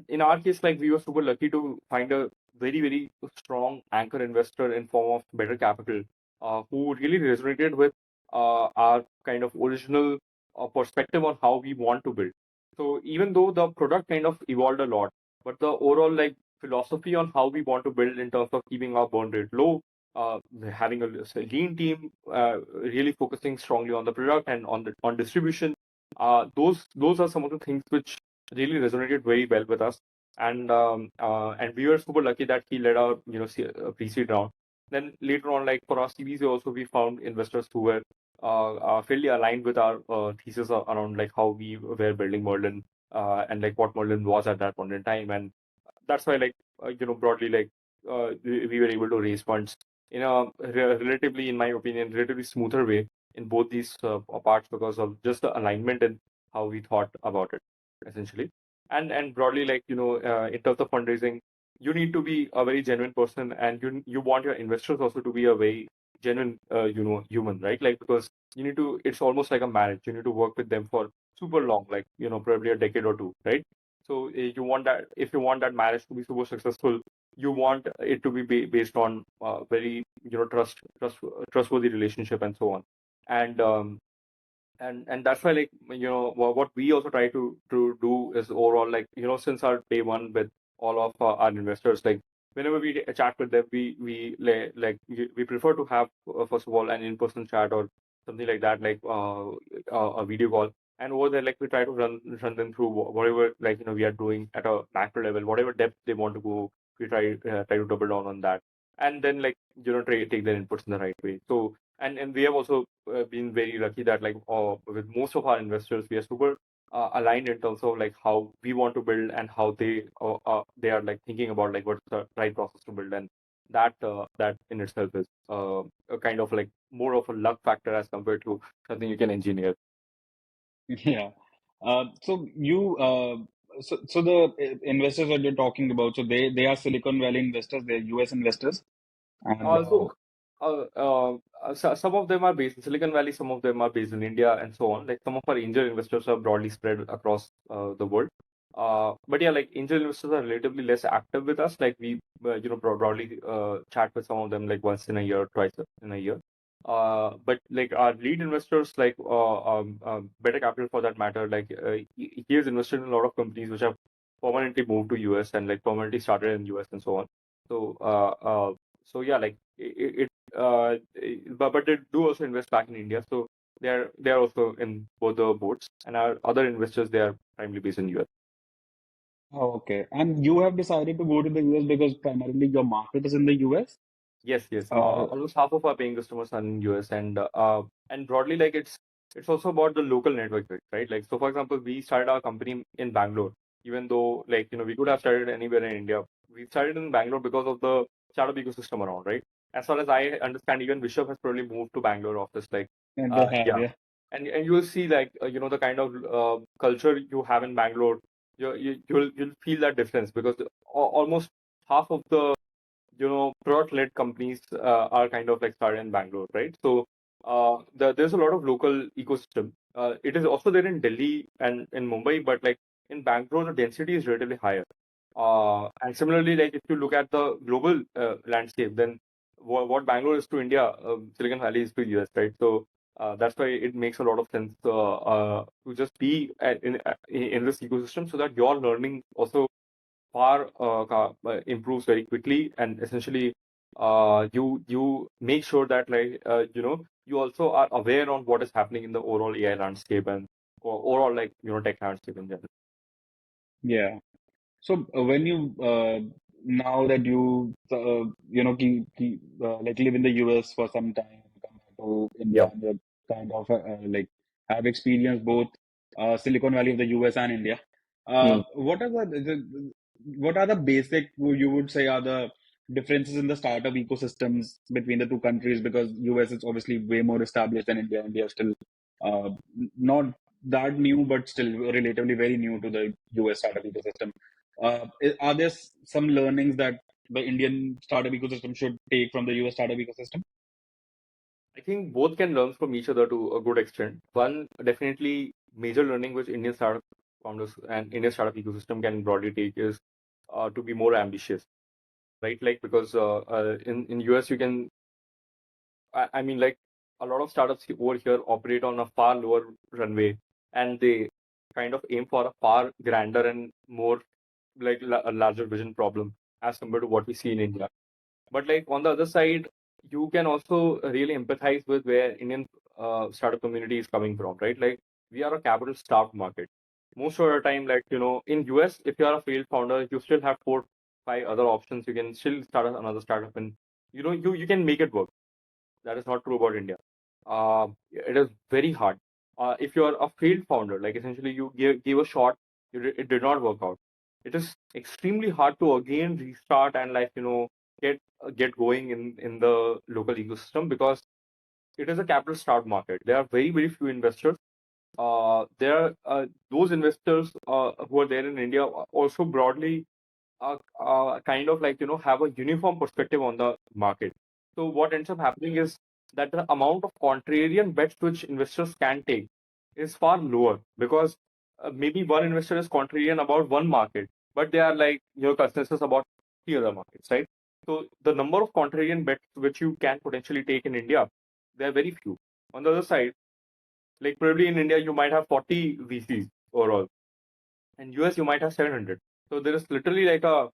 in our case, like we were super lucky to find a very, very strong anchor investor in form of Better Capital, who really resonated with our kind of original perspective on how we want to build. So even though the product kind of evolved a lot, but the overall like philosophy on how we want to build in terms of keeping our burn rate low, having a lean team, really focusing strongly on the product and on distribution. Those are some of the things which really resonated very well with us, and we were super lucky that he led our pre-seed round. Then later on, like for our series also, we found investors who were fairly aligned with our thesis around like how we were building Merlin, and like what Merlin was at that point in time. And that's why like broadly like we were able to raise funds in a relatively, in my opinion, relatively smoother way in both these parts, because of just the alignment and how we thought about it essentially. And broadly, like in terms of fundraising, you need to be a very genuine person, and you want your investors also to be a very genuine human, right? Like because you need to, it's almost like a marriage. You need to work with them for super long, like probably a decade or two, right? So you want that, if you want that marriage to be super successful, you want it to be based on very trustworthy relationship and so on. And um, and and that's why like what we also try to do is overall, like since our day one with all of our investors, like whenever we chat with them, we prefer to have first of all an in-person chat, or something like that, like a video call. And over there, like we try to run them through whatever, like we are doing at a macro level, whatever depth they want to go. We try to double down on that, and then like take their inputs in the right way. So and we have also been very lucky that like with most of our investors, we are super aligned in terms of like how we want to build and how they are like thinking about like what's the right process to build, and that in itself is a kind of like more of a luck factor as compared to something you can engineer. Yeah. So you so the investors that you're talking about, so they are Silicon Valley investors, they're US investors, and So, some of them are based in Silicon Valley, some of them are based in India, and so on. Like some of our angel investors are broadly spread across the world. But yeah, like angel investors are relatively less active with us. Like we, broadly chat with some of them like once in a year, twice in a year. But like our lead investors, like Better Capital for that matter, like he has invested in a lot of companies which have permanently moved to US and like permanently started in US and so on. So, so yeah, like but they do also invest back in India. So they are also in both the boats, and our other investors they are primarily based in US. oh, okay. And you have decided to go to the US because primarily your market is in the US? Yes, yes. Uh, Almost half of our paying customers are in US, and broadly like it's also about the local network, right? Like so, for example, we started our company in Bangalore, even though like we could have started anywhere in India. We started in Bangalore because of the startup ecosystem around, right? As far as I understand, even Wishup has probably moved to Bangalore office, like and they have, yeah, yeah. and you will see like the kind of culture you have in Bangalore, you'll feel that difference because almost half of the product-led companies are kind of like started in Bangalore, right? So there's a lot of local ecosystem. It is also there in Delhi and in Mumbai, but like in Bangalore, the density is relatively higher. And similarly, like if you look at the global landscape, then what Bangalore is to India, Silicon Valley is to US, right? So that's why it makes a lot of sense to just be in this ecosystem so that your learning also far improves very quickly, and essentially you make sure that like you also are aware on what is happening in the overall AI landscape and overall like tech landscape in general. Yeah. So when you now that you like live in the US for some time, come back to India, Yep. and you kind of like have experienced both Silicon Valley of the US and India. Hmm. What are what are the basic you would say are the differences in the startup ecosystems between the two countries? Because US is obviously way more established than India. India is still not that new, but still relatively very new to the US startup ecosystem. Are there some learnings that the Indian startup ecosystem should take from the US startup ecosystem? I think both can learn from each other to a good extent. One definitely major learning which Indian startup founders and Indian startup ecosystem can broadly take is to be more ambitious, right? Like because in US you can I mean, like a lot of startups over here operate on a far lower runway, and they kind of aim for a far grander and more like a larger vision problem as compared to what we see in India. But like on the other side, you can also really empathize with where Indian startup community is coming from, right? Like we are a capital starved market. Most of the time, like in US, if you are a failed founder, you still have 4, 5 other options. You can still start another startup, and you can make it work. That is not true about India. It is very hard. If you are a failed founder, like essentially you gave a shot, it did not work out. It is extremely hard to again restart and like get going in the local ecosystem because it is a capital start market. There are very few investors. There are those investors who are there in India also broadly kind of like have a uniform perspective on the market. So what ends up happening is that the amount of contrarian bets which investors can take is far lower because maybe one investor is contrarian about one market, but they are like consensus about the other markets, right? So the number of contrarian bets which you can potentially take in India, they are very few. On the other side, like probably in India you might have 40 VCs overall, and US you might have 700. So there is literally like a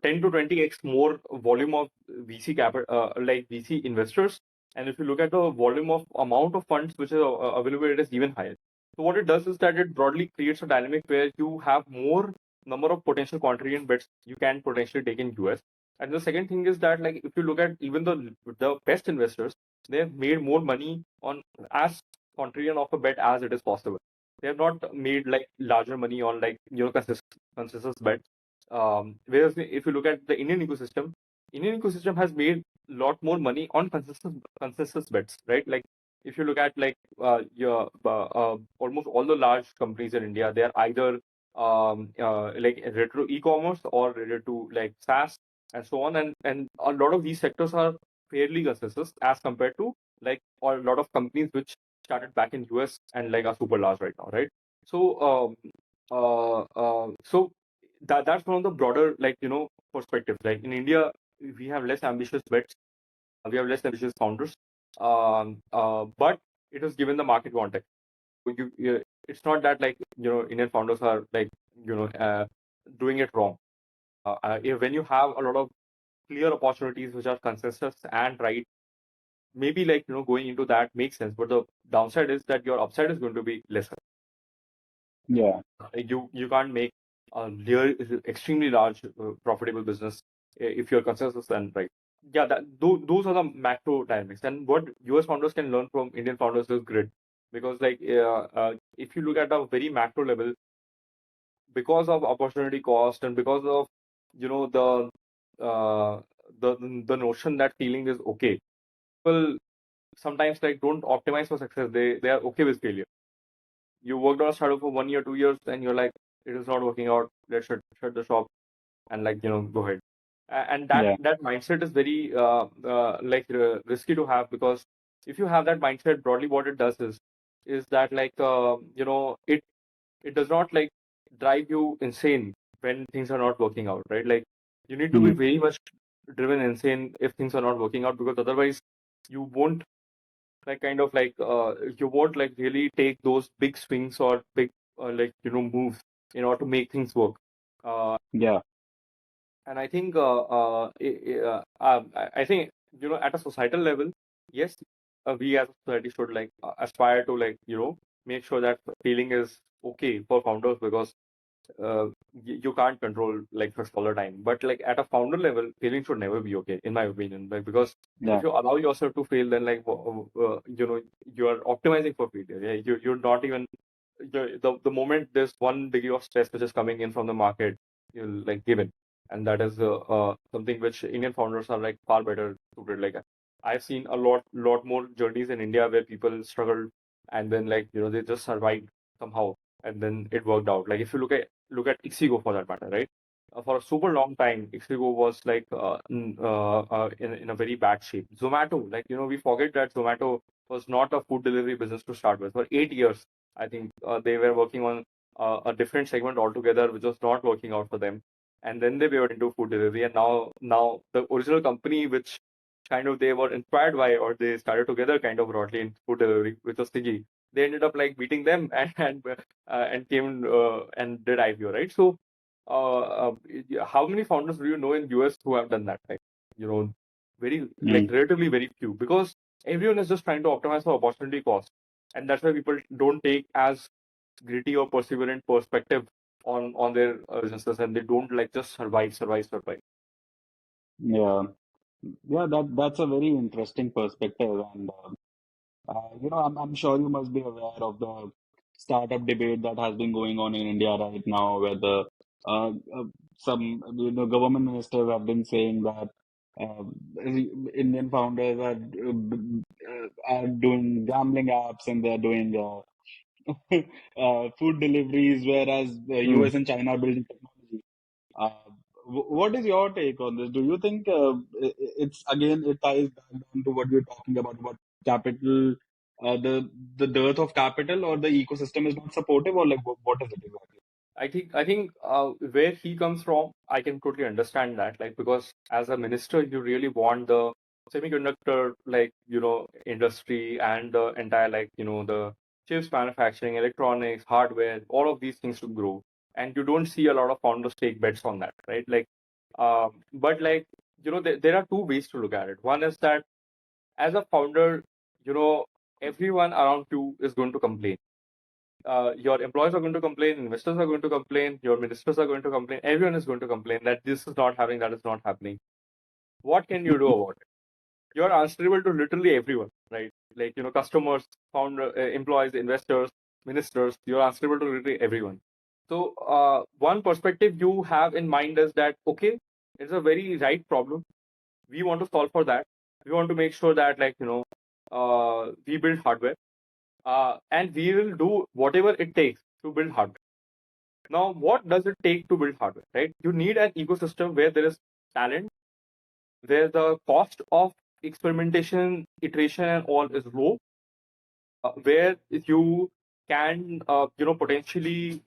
10 to 20x more volume of VC capital, like VC investors And if you look at the volume of amount of funds which is available, it is even higher. So what it does is that it broadly creates a dynamic where you have more number of potential contrarian bets you can potentially take in US. And the second thing is that, like, if you look at even the best investors, they have made more money on as contrarian of a bet as it is possible. They have not made like larger money on, like, consensus bets. Whereas if you look at the Indian ecosystem has made a lot more money on consensus bets, right? Like, if you look at, like, almost all the large companies in India, they are either like related to e-commerce or related to like SaaS and so on, and a lot of these sectors are fairly consensus as compared to like a lot of companies which started back in US and like are super large right now, right? So so that's one of the broader, like, perspectives. Like in India, we have less ambitious bets, we have less ambitious founders, but it is given the market context. It's not that, like, Indian founders are like, doing it wrong. When you have a lot of clear opportunities which are consensus and right, maybe, like, going into that makes sense. But the downside is that your upside is going to be lesser. Yeah. You can't make a extremely large profitable business if your consensus and right. Yeah, those are the macro dynamics. And what US founders can learn from Indian founders is grit, because, like, if you look at a very macro level, because of opportunity cost and because of, the the notion that feeling is okay, people sometimes, like, don't optimize for success. They are okay with failure. You worked on a startup for 1 year, 2 years, and you're like, it is not working out. Let's shut the shop and, like, go ahead. And that Yeah. that mindset is very like risky to have, because if you have that mindset, broadly what it does is that, like, it does not, like, drive you insane when things are not working out, right? Like, you need to be Mm. very much driven insane if things are not working out, because otherwise you won't, like, kind of like, you won't, like, really take those big swings or big like, moves in order to make things work. Yeah. And I think I think, at a societal level, yes, we as a society should, like, aspire to, like, make sure that feeling is okay for founders, because you can't control, like, success all the time. But, like, at a founder level, failing should never be okay, in my opinion. Like, because if Yeah. you allow yourself to fail, then, like, you are optimizing for failure. Yeah, you're not even, the moment there's one degree of stress which is coming in from the market, you'll, like, give in. And that is something which Indian founders are, like, far better suited. Like, I've seen a lot more journeys in India where people struggled, and then, like, they just survived somehow, and then it worked out. Like, if you look at Ixigo, for that matter, right? For a super long time, Ixigo was, like, in a very bad shape. Zomato, like, we forget that Zomato was not a food delivery business to start with. For 8 years, I think they were working on a different segment altogether, which was not working out for them. And then they pivoted into food delivery, and now the original company, which kind of they were inspired by, or they started together kind of broadly in food delivery, which was Swiggy, they ended up, like, beating them and came and did IPO, right? So, how many founders do you know in US who have done that? Like, you know, very, like, Mm. relatively very few, because everyone is just trying to optimize for opportunity cost, and that's why people don't take as gritty or perseverant perspective on their businesses, and they don't, like, just survive. Yeah. Yeah. That's a very interesting perspective, and I'm sure you must be aware of the startup debate that has been going on in India right now, where uh, uh, some government ministers have been saying that uh, Indian founders are doing gambling apps and they're doing food deliveries, whereas the Hmm. US and China are building technology. Uh, what is your take on this? Do you think it's again it ties back down to what we're talking about capital, the dearth of capital, or the ecosystem is not supportive, or like what is it exactly? I think where he comes from, I can totally understand that. Like, because as a minister, you really want the semiconductor, like, industry and the entire, like, the chips manufacturing, electronics, hardware, all of these things to grow. And you don't see a lot of founders take bets on that, right? Like, but, like, there are two ways to look at it. One is that as a founder, everyone around you is going to complain. Your employees are going to complain, investors are going to complain, your ministers are going to complain, everyone is going to complain that this is not happening, that is not happening. What can you do about it? You're answerable to literally everyone, right? Like, customers, founder, employees, investors, ministers, you're answerable to literally everyone. So, one perspective you have in mind is that, okay, it's a very right problem. We want to solve for that. We want to make sure that, we build hardware, and we will do whatever it takes to build hardware. Now, what does it take to build hardware, right? You need an ecosystem where there is talent, where the cost of experimentation, iteration, and all is low, where you can, potentially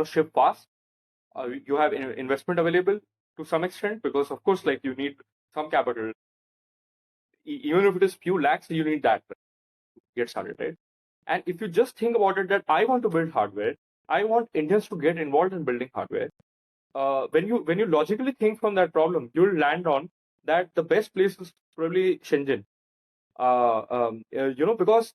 ship fast. You have investment available to some extent because, of course, like you need some capital. Even if it is few lakhs, you need that to get started, right? And if you just think about it, that I want to build hardware, I want Indians to get involved in building hardware. When you logically think from that problem, you'll land on that the best place is probably Shenzhen. Because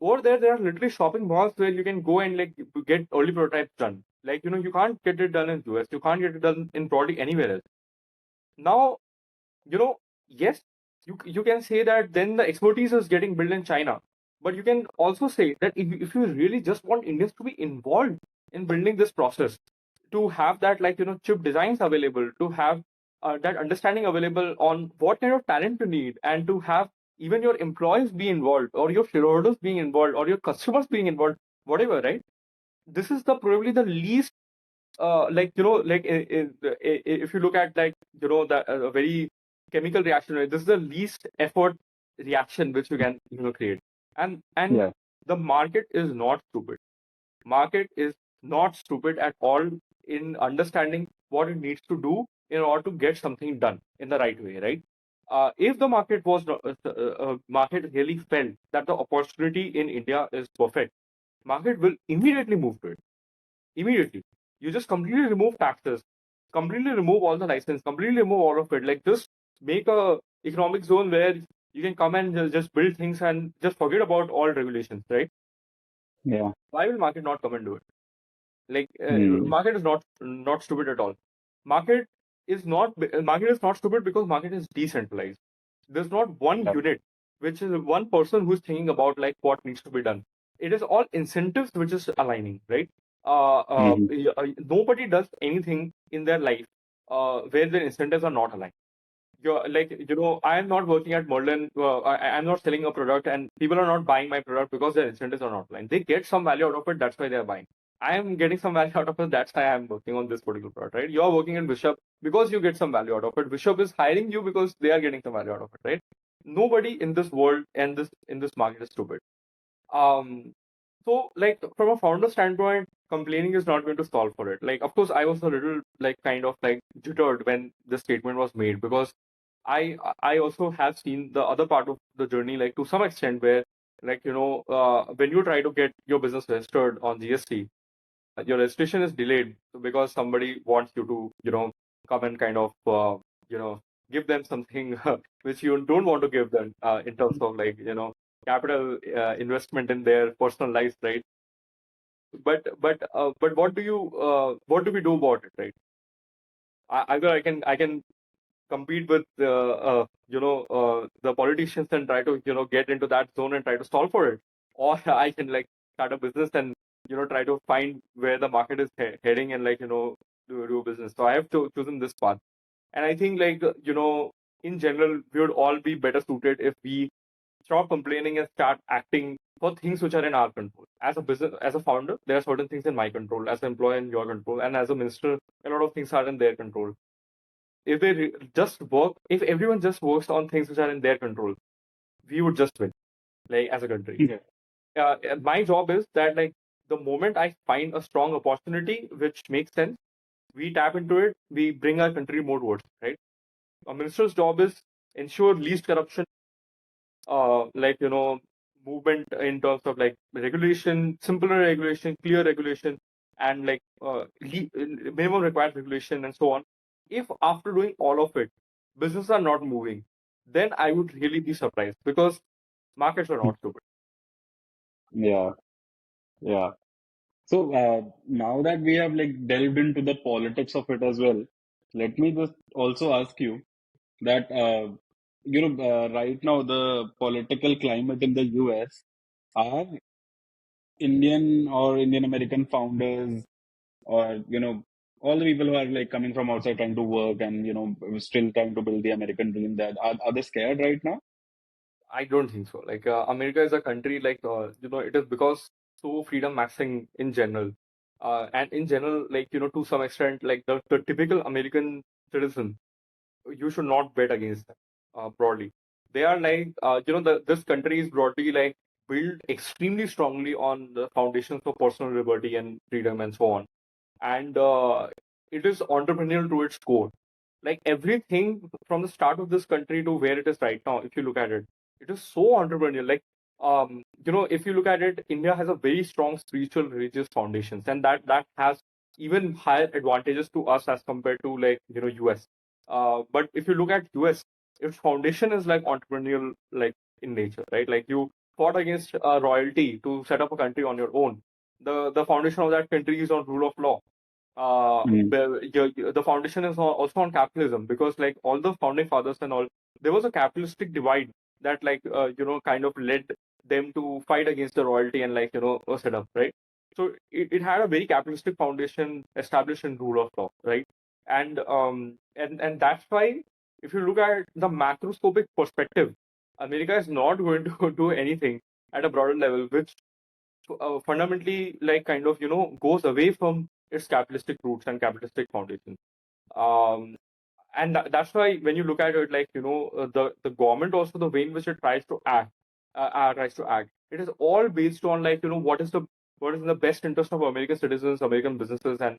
over there are literally shopping malls where you can go and like get early prototypes done. Like, you can't get it done in US, you can't get it done in probably anywhere else. Now, yes, you can say that then the expertise is getting built in China, but you can also say that if you really just want Indians to be involved in building this process, to have that chip designs available, to have that understanding available on what kind of talent you need, and to have even your employees be involved, or your shareholders being involved, or your customers being involved, whatever, right? This is the probably the least if you look at that very chemical reaction, right? This is the least effort reaction which you can create. And Yeah. the market is not stupid. Market is not stupid at all in understanding what it needs to do in order to get something done in the right way, right? If the market really felt that the opportunity in India is perfect, market will immediately move to it. Immediately. You just completely remove taxes, completely remove all the license, completely remove all of it. Like, just make a economic zone where you can come and just build things and just forget about all regulations, right? Yeah. Why will market not come and do it? Like, Hmm. market is not stupid at all. Market is not stupid because market is decentralized. There's not one Yeah. unit which is one person who's thinking about like what needs to be done. It is all incentives which is aligning, right? Hmm. Nobody does anything in their life where their incentives are not aligned. I am not working at Merlin. I'm not selling a product, and people are not buying my product because their incentives are not aligned. They get some value out of it. That's why they are buying. I am getting some value out of it. That's why I'm working on this particular product, right? You are working in Wishup because you get some value out of it. Wishup is hiring you because they are getting some value out of it, right? Nobody in this world and in this market is stupid. Um, so like from a founder standpoint, complaining is not going to solve for it. Like, of course, I was a little like kind of like jittered when the statement was made because I also have seen the other part of the journey, like to some extent, where when you try to get your business registered on GST, your registration is delayed because somebody wants you to come and kind of you know give them something which you don't want to give them in terms of capital investment in their personal lives, right? But what do we do about it, right? Either I can compete with the politicians and try to get into that zone and try to solve for it, or I can like start a business and try to find where the market is heading and do a business. So I have to chosen this path, and I think in general we would all be better suited if we stop complaining and start acting for things which are in our control. As a business, as a founder, there are certain things in my control. As an employee, in your control, and as a minister, a lot of things are in their control. If they just work, if everyone just works on things which are in their control, we would just win, like as a country. Yeah. My job is that like the moment I find a strong opportunity which makes sense, we tap into it, we bring our country more towards it, right? A minister's job is ensure least corruption, movement in terms of like regulation, simpler regulation, clear regulation, and minimum required regulation and so on. If after doing all of it, businesses are not moving, then I would really be surprised because markets are not stupid. Yeah, yeah. So now that we have like delved into the politics of it as well, let me just also ask you that right now the political climate in the US, are Indian or Indian American founders, or all the people who are like coming from outside trying to work and still trying to build the American dream, that are they scared right now? I don't think so. Like America is a country it is because so freedom maxing in general, and in general to some extent like the typical American citizen, you should not bet against them. Broadly, they are this country is broadly like built extremely strongly on the foundations of personal liberty and freedom and so on, and it is entrepreneurial to its core. Like everything from the start of this country to where it is right now, if you look at it, it is so entrepreneurial. Like if you look at it, India has a very strong spiritual religious foundations, and that has even higher advantages to us as compared to US. But if you look at US, its foundation is like entrepreneurial, like in nature, right? Like you fought against royalty to set up a country on your own. The foundation of that country is on rule of law. Mm. The foundation is also on capitalism, because like all the founding fathers and all, there was a capitalistic divide that kind of led them to fight against the royalty and set up, right? So it had a very capitalistic foundation established in rule of law, right? And that's why if you look at the macroscopic perspective, America is not going to do anything at a broader level, which fundamentally goes away from its capitalistic roots and capitalistic foundation. Um, and that's why when you look at it, the government also, the way in which it tries to act, it is all based on what is in the best interest of American citizens, American businesses, and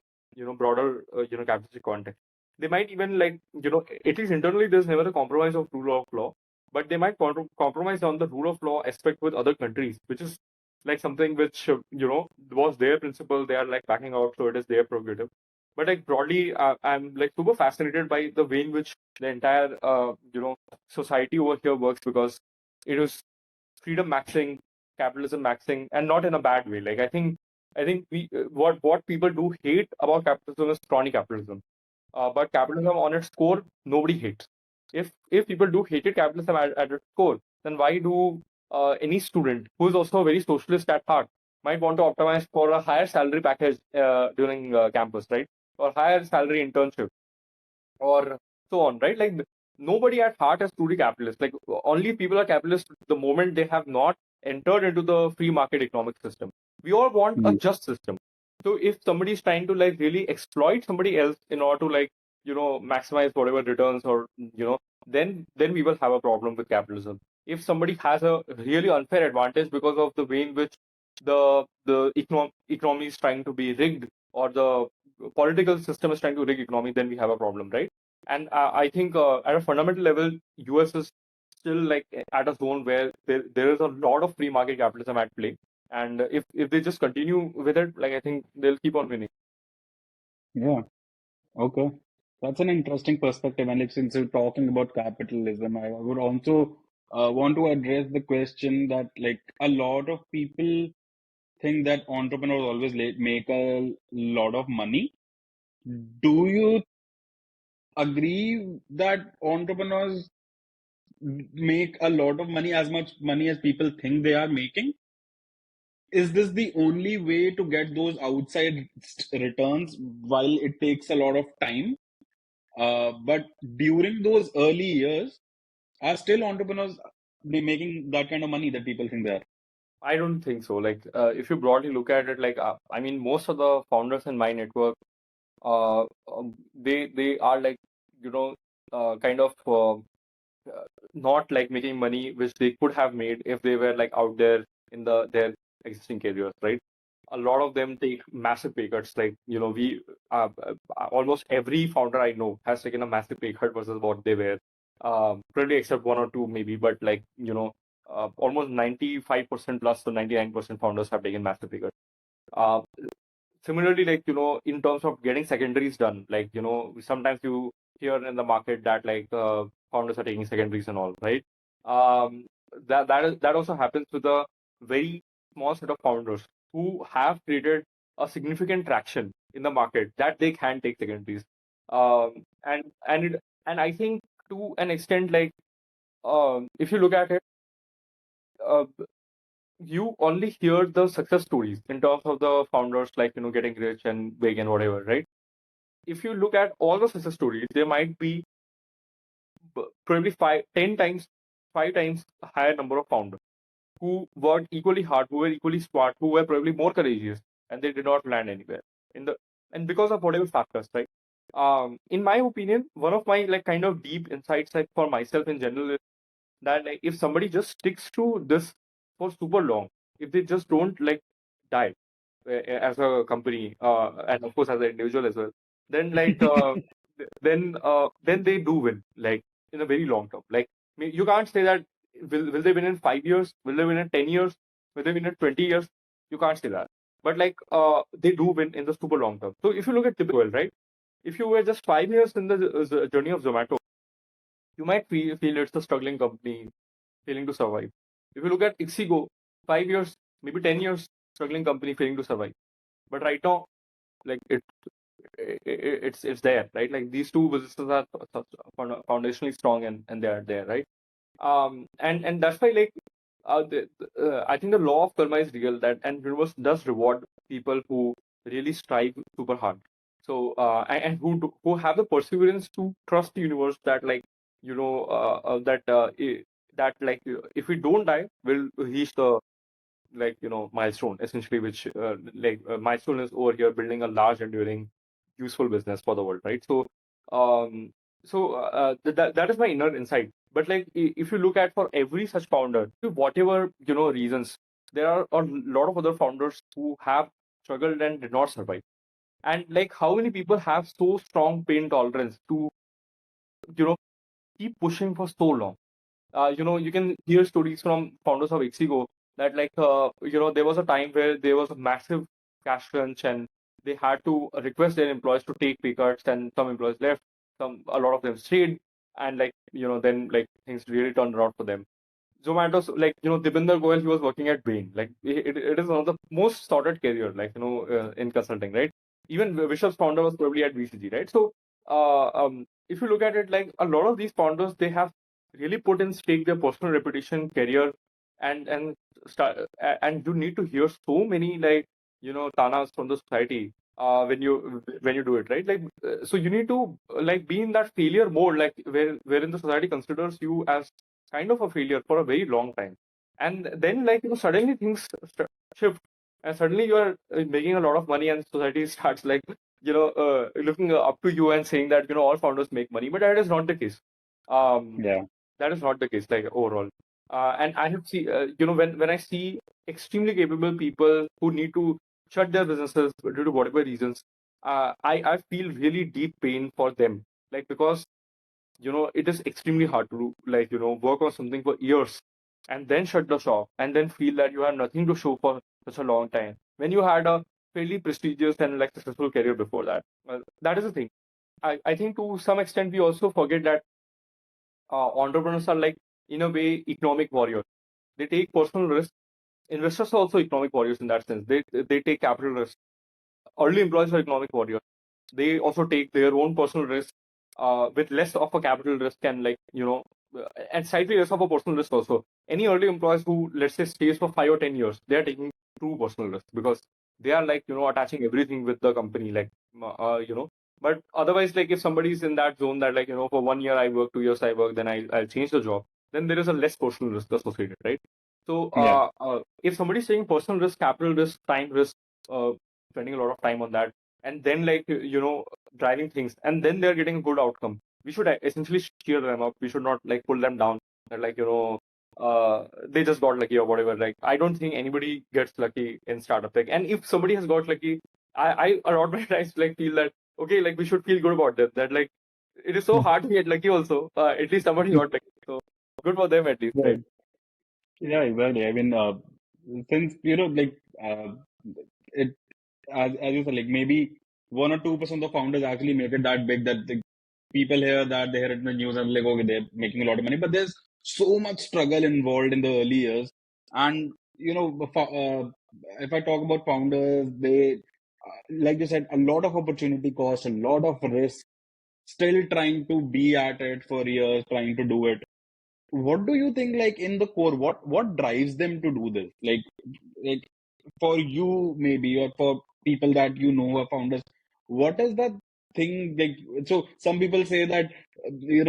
broader capitalistic context. They might even at least internally there's never a compromise of rule of law, but they might compromise on the rule of law aspect with other countries, which is like something which was their principle. They are like backing out, so it is their prerogative. But like broadly, I'm like super fascinated by the way in which the entire society over here works, because it is freedom maxing, capitalism maxing, and not in a bad way. Like I think we what people do hate about capitalism is crony capitalism. But capitalism on its core, nobody hates. If people do hated capitalism at its core, then why do any student who is also very socialist at heart might want to optimize for a higher salary package during campus, right? Or higher salary internship, or so on, right? Like nobody at heart is truly capitalist. Like only people are capitalist the moment they have not entered into the free market economic system. We all want a Mm. just system. So if somebody is trying to like really exploit somebody else in order to maximize whatever returns, or then we will have a problem with capitalism. If somebody has a really unfair advantage because of the way in which the economy is trying to be rigged, or the political system is trying to rig economy, then we have a problem, right? And I think at a fundamental level, US is still like at a zone where there is a lot of free market capitalism at play. And if they just continue with it, like I think they'll keep on winning. Yeah. Okay. That's an interesting perspective. And like, since you're talking about capitalism, I would also want to address the question that like a lot of people think that entrepreneurs always make a lot of money. Do you agree that entrepreneurs make a lot of money, as much money as people think they are making? Is this the only way to get those outside returns while it takes a lot of time? But during those early years, are still entrepreneurs they making that kind of money that people think they are? I don't think so. Like if you broadly look at it, I mean, most of the founders in my network, they are like you know kind of not like making money which they could have made if they were like out there in their existing careers, right? A lot of them take massive pay cuts. Like we almost every founder I know has taken a massive pay cut versus what they were. Probably except one or two maybe, but almost 95% plus to 99% founders have taken massive pay cuts. Uh, Similarly, in terms of getting secondaries done, sometimes you hear in the market that founders are taking secondaries and all, right? Um, that also happens with a very small set of founders who have created a significant traction in the market that they can take secondaries. And I think to an extent, like if you look at it, uh, you only hear the success stories in terms of the founders, like getting rich and big and whatever, right? If you look at all the success stories, there might be probably 10 times, 5 times higher number of founders who worked equally hard, who were equally smart, who were probably more courageous, and they did not land anywhere. In the and because of whatever factors, right? In my opinion, one of my like kind of deep insights, like for myself in general, is that like if somebody just sticks to this for super long, if they just don't like die as a company, and of course as an individual as well, then then they do win, like in a very long term. Like you can't say that will they win in 5 years, will they win in 10 years, will they win in 20 years? You can't say that. But like they do win in the super long term. So if you look at typical, right? If you were just 5 years in the journey of Zomato, you might feel it's a struggling company failing to survive. If you look at Ixigo, 5 years, maybe 10 years, struggling company failing to survive. But right now, like it's there, right? Like these two businesses are foundationally strong, and they are there, right? And that's why like I think the law of karma is real, that and universe does reward people who really strive super hard. So and who have the perseverance to trust the universe that like that like if we don't die, we'll reach the like milestone essentially, which milestone is over here building a large enduring useful business for the world, right? So um that is my inner insight. But like if you look at for every such founder, whatever reasons, there are a lot of other founders who have struggled and did not survive. And like how many people have so strong pain tolerance to you know keep pushing for so long? You can hear stories from founders of Ixigo that like there was a time where there was a massive cash crunch, and they had to request their employees to take pay cuts, and some employees left, a lot of them stayed, and like then like things really turned around for them. Zomato's like Dipinder Goyal, he was working at Bain. Like it is one of the most sorted career, like in consulting, right? Even Wishup's founder was probably at VCG, right? So if you look at it, like a lot of these founders, they have really put in stake their personal reputation, career, and start, and you need to hear so many like tanas from the society when you do it, right? Like so you need to like be in that failure mode, like wherein the society considers you as kind of a failure for a very long time. And then like suddenly things shift, and suddenly you are making a lot of money, and society starts like looking up to you and saying that all founders make money, but that is not the case. um Yeah. that is not the case, like overall. And I have seen when I see extremely capable people who need to shut their businesses due to whatever reasons, I feel really deep pain for them, like because it is extremely hard to like work on something for years and then shut the shop and then feel that you have nothing to show for such a long time when you had a fairly prestigious and like successful career before that. Well, that is the thing. I think to some extent we also forget that entrepreneurs are like in a way economic warriors. They take personal risk. Investors are also economic warriors in that sense. They take capital risk. Early employees are economic warriors. They also take their own personal risk with less of a capital risk, and like and slightly less of a personal risk also. Any early employees who, let's say, stays for 5 or 10 years, they are taking true personal risk because they are like attaching everything with the company, like but otherwise, like if somebody is in that zone that like for 1 year I work, 2 years I work, then I'll change the job, then there is a less personal risk associated, right? So Yeah. if somebody's saying personal risk, capital risk, time risk, spending a lot of time on that, and then like driving things, and then they're getting a good outcome, we should essentially cheer them up. We should not like pull them down, that like they just got lucky or whatever. Like I don't think anybody gets lucky in startup tech, and if somebody has got lucky, I a lot of times like feel that okay, like we should feel good about them, that like it is so hard to get lucky also. At least somebody got lucky, so good for them at least, right? Right. Yeah, exactly. I mean, since like it as you said, like maybe 1 or 2% of founders actually make it that big that people hear that, they hear it in the news and like, okay, they're making a lot of money. But there's so much struggle involved in the early years. And, if I talk about founders, like you said, a lot of opportunity cost, a lot of risk, still trying to be at it for years, trying to do it. What do you think, like in the core, what drives them to do this? Like for you maybe, or for people that you know are founders, what is that thing like? So some people say that this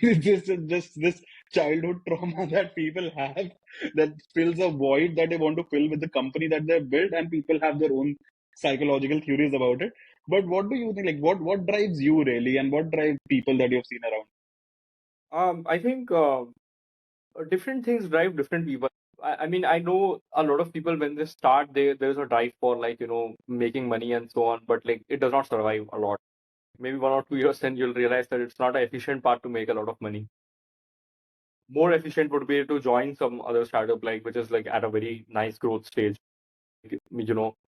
is just this childhood trauma that people have that fills a void that they want to fill with the company that they've built, and people have their own psychological theories about it. But what do you think, like what drives you really, and what drives people that you've seen around? I think different things drive different people. I mean, I know a lot of people when they start, there's a drive for like making money and so on, but like it does not survive a lot. Maybe 1 or 2 years, and you'll realize that it's not an efficient part to make a lot of money. More efficient would be to join some other startup like which is like at a very nice growth stage.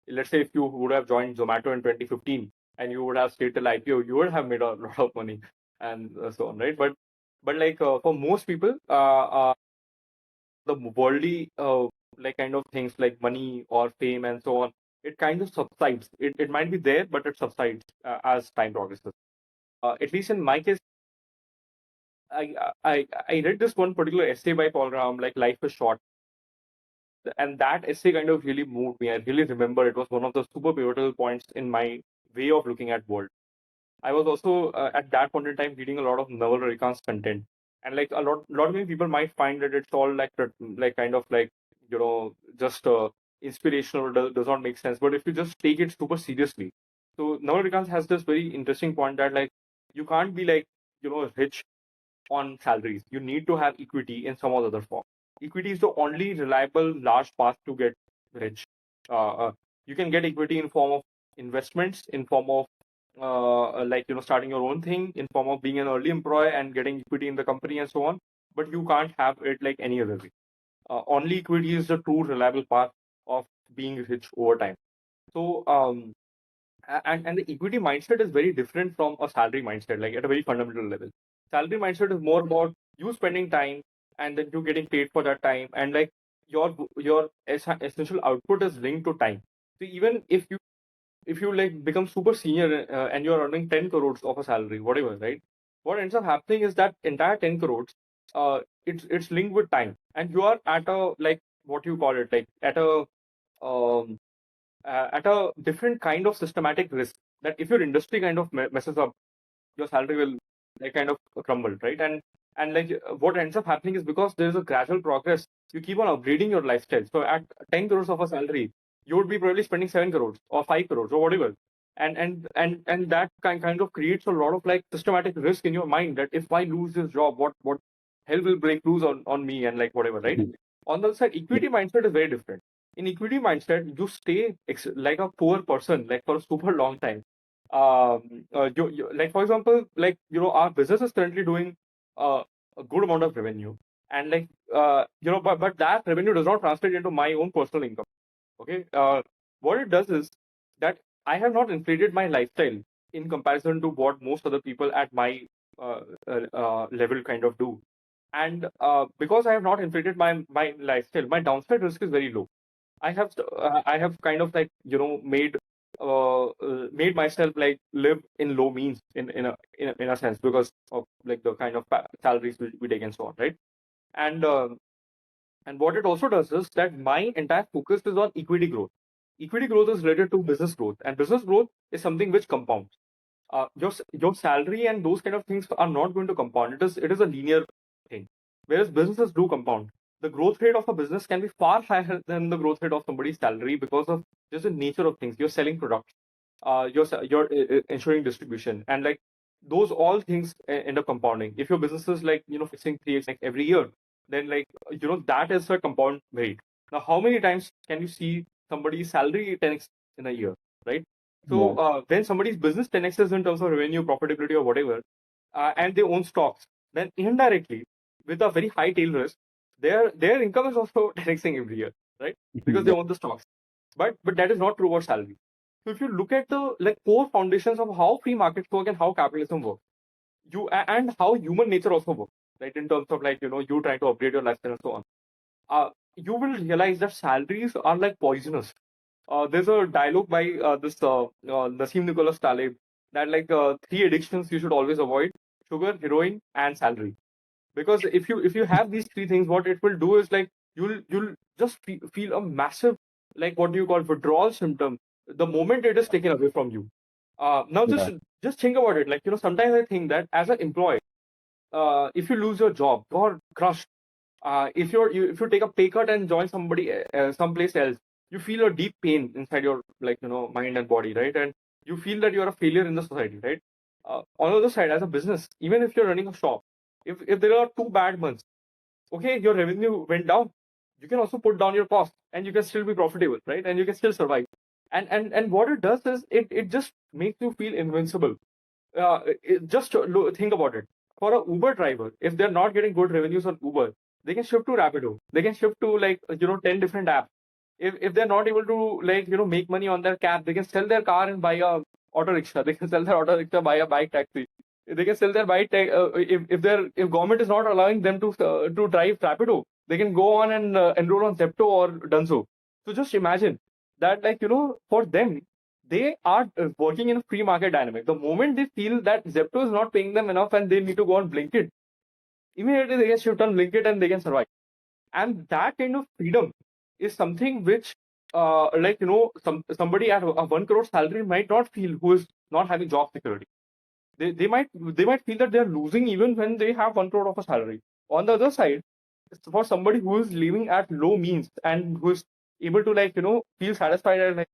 Let's say if you would have joined Zomato in 2015 and you would have stayed till IPO, you would have made a lot of money and so on, right? But like for most people, the worldly like kind of things like money or fame and so on, it kind of subsides. It might be there, but it subsides as time progresses. At least in my case, I read this one particular essay by Paul Graham, like Life is Short. And that essay kind of really moved me. I really remember it was one of the super pivotal points in my way of looking at world. I was also at that point in time reading a lot of Naval Ravikant's content, and like lot of many people might find that it's all like kind of like just inspirational, does not make sense. But if you just take it super seriously, so Naval Ravikant has this very interesting point that like you can't be like rich on salaries. You need to have equity in some other form. Equity is the only reliable large path to get rich. You can get equity in form of investments, in form of like starting your own thing, in form of being an early employee and getting equity in the company and so on. But you can't have it like any other way. Only equity is the true reliable path of being rich over time. So and the equity mindset is very different from a salary mindset, like at a very fundamental level. Salary mindset is more about you spending time and then you getting paid for that time, and like your essential output is linked to time. So even if you like become super senior and you're earning 10 crores of a salary, whatever, right? What ends up happening is that entire 10 crores, it's linked with time, and you are at a like what you call it, like um, at a different kind of systematic risk that if your industry kind of messes up, your salary will like kind of crumble, right? And like what ends up happening is because there is a gradual progress, you keep on upgrading your lifestyle. So at 10 crores of a salary, you would be probably spending 7 crores or 5 crores or whatever. And that kind of creates a lot of like systematic risk in your mind that if I lose this job, what hell will break loose on me and like whatever, right? On the other side, equity mindset is very different. In equity mindset, you stay like a poor person like for a super long time. Like for example, like our business is currently doing a good amount of revenue, and like but that revenue does not translate into my own personal income. Okay, what it does is that I have not inflated my lifestyle in comparison to what most other people at my level kind of do, and because I have not inflated my lifestyle, my downside risk is very low. I have kind of like made myself like live in low means in a sense because of like the kind of salaries we take and so on, right? And and what it also does is that my entire focus is on equity growth. Equity growth is related to business growth, and business growth is something which compounds. Your salary and those kind of things are not going to compound. It is a linear thing, whereas businesses do compound. The growth rate of a business can be far higher than the growth rate of somebody's salary because of just the nature of things. You're selling products, you're ensuring distribution, and like those all things end up compounding. If your business is like fixing 3x like every year, then like that is a compound rate. Now, how many times can you see somebody's salary 10x in a year, right? So Yeah. when somebody's business 10x's in terms of revenue, profitability, or whatever, and they own stocks, then indirectly, with a very high tail risk, their income is also 10xing every year, right? Because they Yeah. own the stocks. But that is not true about salary. So if you look at the like core foundations of how free markets work and how capitalism works, and how human nature also works, right? In terms of like, you trying to upgrade your lifestyle and so on. You will realize that salaries are like poisonous. There's a dialogue by this Nassim Nicholas Taleb that like three addictions you should always avoid: sugar, heroin, and salary. Because if you have these three things, what it will do is like you'll just feel a massive, like, what do you call, withdrawal symptom the moment it is taken away from you. Now Yeah. just think about it. Like, sometimes I think that as an employee, if you lose your job, you're crushed. If you take a pay cut and join someplace else, you feel a deep pain inside your, like, mind and body, right? And you feel that you're a failure in the society, right? On the other side, as a business, even if you're running a shop, if there are 2 bad months, okay, your revenue went down, you can also put down your cost and you can still be profitable, right? And you can still survive. And what it does is it just makes you feel invincible. Just think about it. For a Uber driver, if they're not getting good revenues on Uber, they can shift to Rapido. They can shift to, like, 10 different apps. If they're not able to, like, make money on their cab, they can sell their car and buy a auto rickshaw. They can sell their auto rickshaw, buy a bike taxi. They can sell their if government is not allowing them to drive Rapido, they can go on and enroll on Zepto or Dunzo. So just imagine that, like, for them, they are working in a free market dynamic. The moment they feel that Zepto is not paying them enough and they need to go on Blinkit, immediately they can shift on Blinkit and they can survive. And that kind of freedom is something which, like, somebody at a 1 crore salary might not feel, who is not having job security. They might feel that they are losing even when they have 1 crore of a salary. On the other side, for somebody who is living at low means and who is able to, like, feel satisfied at like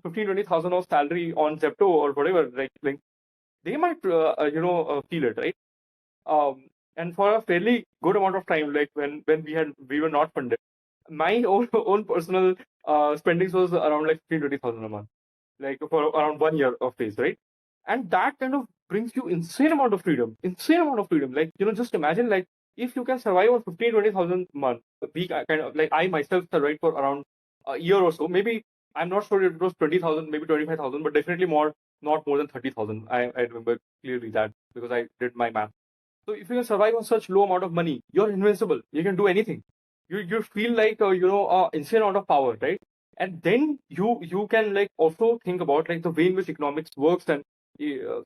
15-20,000 of salary on Zepto or whatever, like they might feel it, right? And for a fairly good amount of time, like when we were not funded, my own personal spendings was around like 15-20,000 a month, like for around 1 year of phase, right? And that kind of brings you insane amount of freedom. Like, just imagine, like, if you can survive on 15-20,000 a month, we kind of, like, I myself survived for around a year or so. Maybe I'm not sure if it was 20,000, maybe 25,000, but definitely not more than 30,000. I remember clearly that because I did my math. So if you can survive on such low amount of money, you're invincible. You can do anything. You feel like, insane amount of power, right? And then you can, like, also think about, like, the way in which economics works and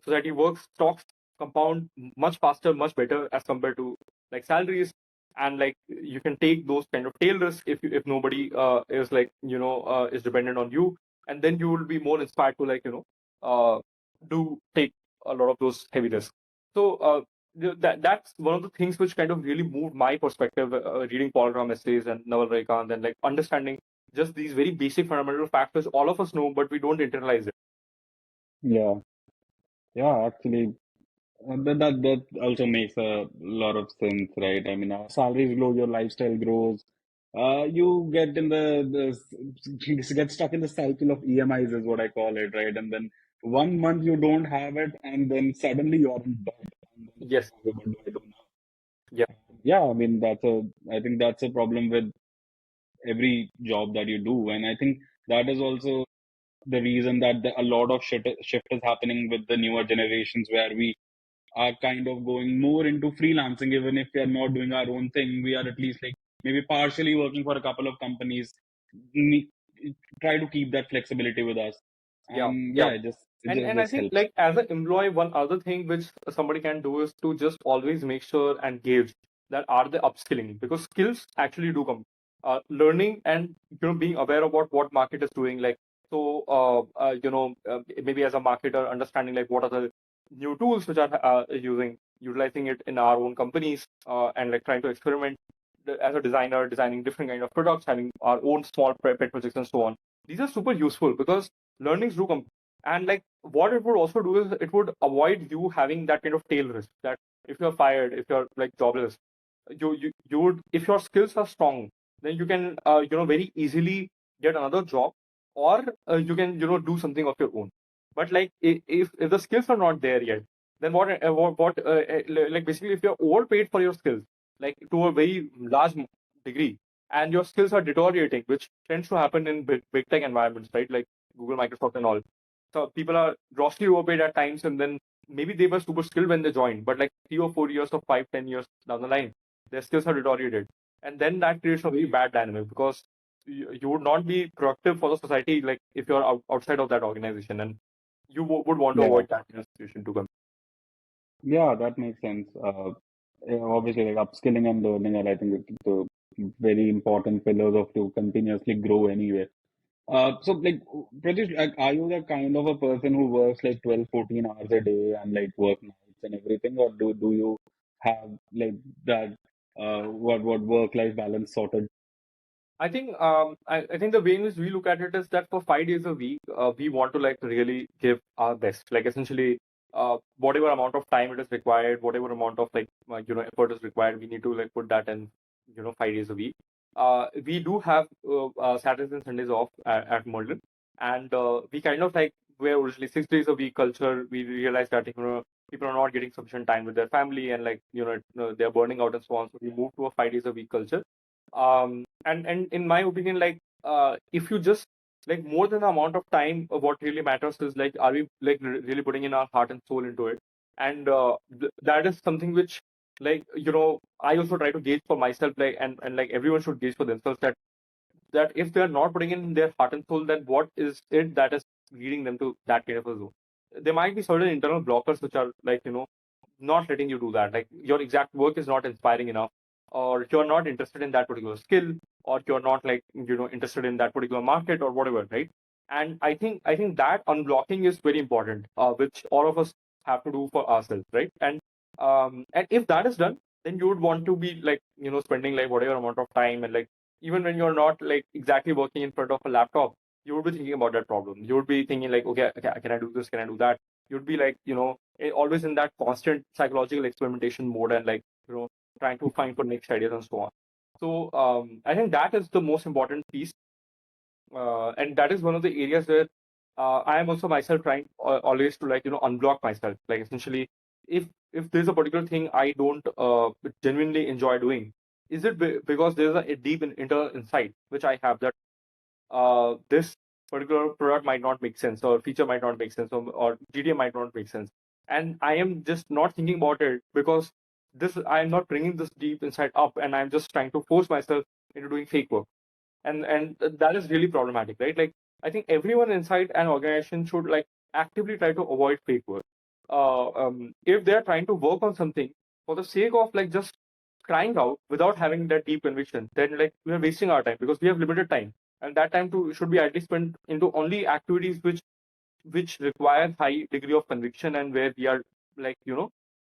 society works. Stocks compound much faster, much better as compared to, like, salaries. And, like, you can take those kind of tail risks if nobody is, like, is dependent on you, and then you will be more inspired to, like, do take a lot of those heavy risks. So that's one of the things which kind of really moved my perspective, reading Paul Ram essays and Naval Ravikant, and, like, understanding just these very basic fundamental facts which all of us know, but we don't internalize it. Yeah. Yeah, actually, that also makes a lot of sense, right? I mean, salaries grow, your lifestyle grows. You get in the get stuck in the cycle of EMIs is what I call it, right? And then 1 month you don't have it, and then suddenly you're in debt, and then it's like, Yes. okay, what do I do now? Yeah. Yeah, I mean, I think that's a problem with every job that you do, and I think that is also the reason that a lot of shift is happening with the newer generations, where we are kind of going more into freelancing. Even if we are not doing our own thing, we are at least like maybe partially working for a couple of companies. Ne- Try to keep that flexibility with us, Yeah. and Yeah. yeah, it And I just think, helps. like, as an employee, one other thing which somebody can do is to just always make sure and gauge that are they upskilling, because skills actually do come. Learning and, being aware about what market is doing, like, so maybe as a marketer, understanding, like, what are the new tools which are utilizing it in our own companies, and, like, trying to experiment as a designer, designing different kind of products, having our own small pet projects and so on. These are super useful because learnings do come. And, like, what it would also do is it would avoid you having that kind of tail risk, that if you're fired, if you're, like, jobless, you would, if your skills are strong, then you can very easily get another job, or you can do something of your own. But, like, if the skills are not there yet, then like, basically, if you're overpaid for your skills, like, to a very large degree, and your skills are deteriorating, which tends to happen in big tech environments, right? Like Google, Microsoft, and all. So people are grossly overpaid at times, and then maybe they were super skilled when they joined, but like 3 or 4 years or 5, 10 years down the line, their skills have deteriorated. And then that creates a very bad dynamic because you would not be productive for the society like if you're outside of that organization, and you would want to Yeah, avoid that kind of situation to come. yeah, that makes sense. Obviously, like upskilling and learning are, I think, the very important pillars of to continuously grow anyway. So like, Pratyush, like, are you the kind of a person who works like 12, 14 hours a day and like work nights and everything, or do you have like that what work-life balance sorted? I think the way in which we look at it is that for 5 days a week, we want to like really give our best. Like essentially, whatever amount of time it is required, whatever amount of like effort is required, we need to like put that in 5 days a week. We do have Saturdays and Sundays off at Merlin, and we kind of like were originally 6 days a week culture. We realized that people are not getting sufficient time with their family, and like they're burning out and so on. So we moved to a 5 days a week culture. And in my opinion, like if you just like more than the amount of time, what really matters is like are we like really putting in our heart and soul into it. And that is something which like I also try to gauge for myself, like and like everyone should gauge for themselves, that if they're not putting in their heart and soul, then what is it that is leading them to that kind of a zone. There might be certain internal blockers which are like not letting you do that. Like your exact work is not inspiring enough, or you're not interested in that particular skill, or you're not like interested in that particular market or whatever, right? And I think that unblocking is very important, which all of us have to do for ourselves, right? And if that is done, then you would want to be like spending like whatever amount of time, and like even when you're not like exactly working in front of a laptop, you would be thinking about that problem. You would be thinking like, okay, can I do this? Can I do that? You'd be like always in that constant psychological experimentation mode, and like trying to find for next ideas and so on. So I think that is the most important piece, and that is one of the areas where I am also myself trying always to like unblock myself. Like essentially, if there's a particular thing I don't genuinely enjoy doing, is it because there's a deep internal insight which I have that this particular product might not make sense, or feature might not make sense, or GTM might not make sense, and I am just not thinking about it because this I am not bringing this deep insight up, and I'm just trying to force myself into doing fake work, and that is really problematic, right? Like I think everyone inside an organization should like actively try to avoid fake work. If they're trying to work on something for the sake of like just crying out without having that deep conviction, then like we are wasting our time because we have limited time, and that time to should be ideally spent into only activities which require high degree of conviction, and where we are like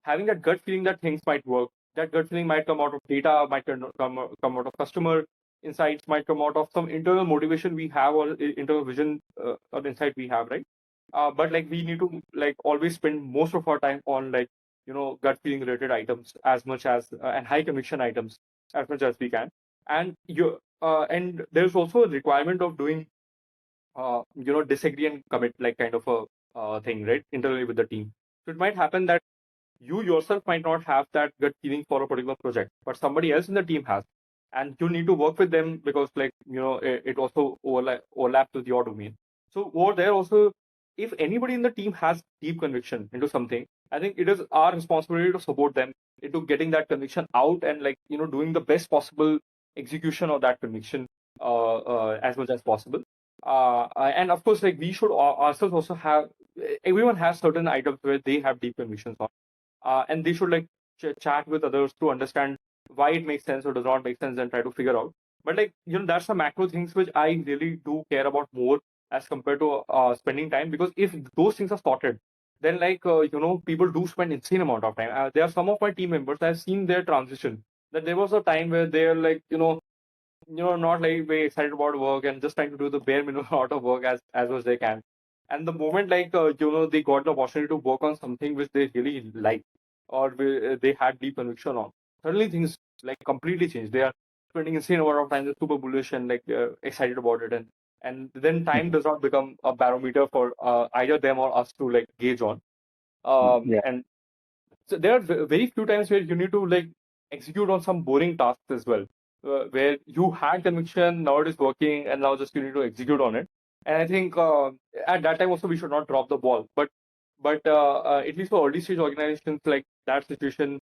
having that gut feeling that things might work. That gut feeling might come out of data, might come out of customer insights, might come out of some internal motivation we have, or internal vision or insight we have, right? But like we need to like always spend most of our time on like gut feeling related items as much as and high conviction items as much as we can. And there's also a requirement of doing disagree and commit, like kind of a thing, right, internally with the team. So it might happen that you yourself might not have that gut feeling for a particular project, but somebody else in the team has, and you need to work with them because like it also overlaps with your domain. So over there also, if anybody in the team has deep conviction into something, I think it is our responsibility to support them into getting that conviction out, and like doing the best possible execution of that conviction as much as possible. And of course, like we should ourselves also have, everyone has certain items where they have deep convictions on, and they should like chat with others to understand why it makes sense or does not make sense and try to figure out. But like that's the macro things which I really do care about more as compared to spending time, because if those things are sorted, then like people do spend insane amount of time. There are some of my team members I've seen their transition, that there was a time where they're like not like very excited about work and just trying to do the bare minimum amount of work as much they can. And the moment like they got the opportunity to work on something which they really like, or they had deep conviction on, suddenly things like completely change. They are spending insane amount of time, they're super bullish and like excited about it, and then time does not become a barometer for either them or us to like gauge on. Yeah. And so there are very few times where you need to like execute on some boring tasks as well, where you had conviction, now it is working, and now just you need to execute on it. And I think at that time also we should not drop the ball. But at least for early stage organizations, like that situation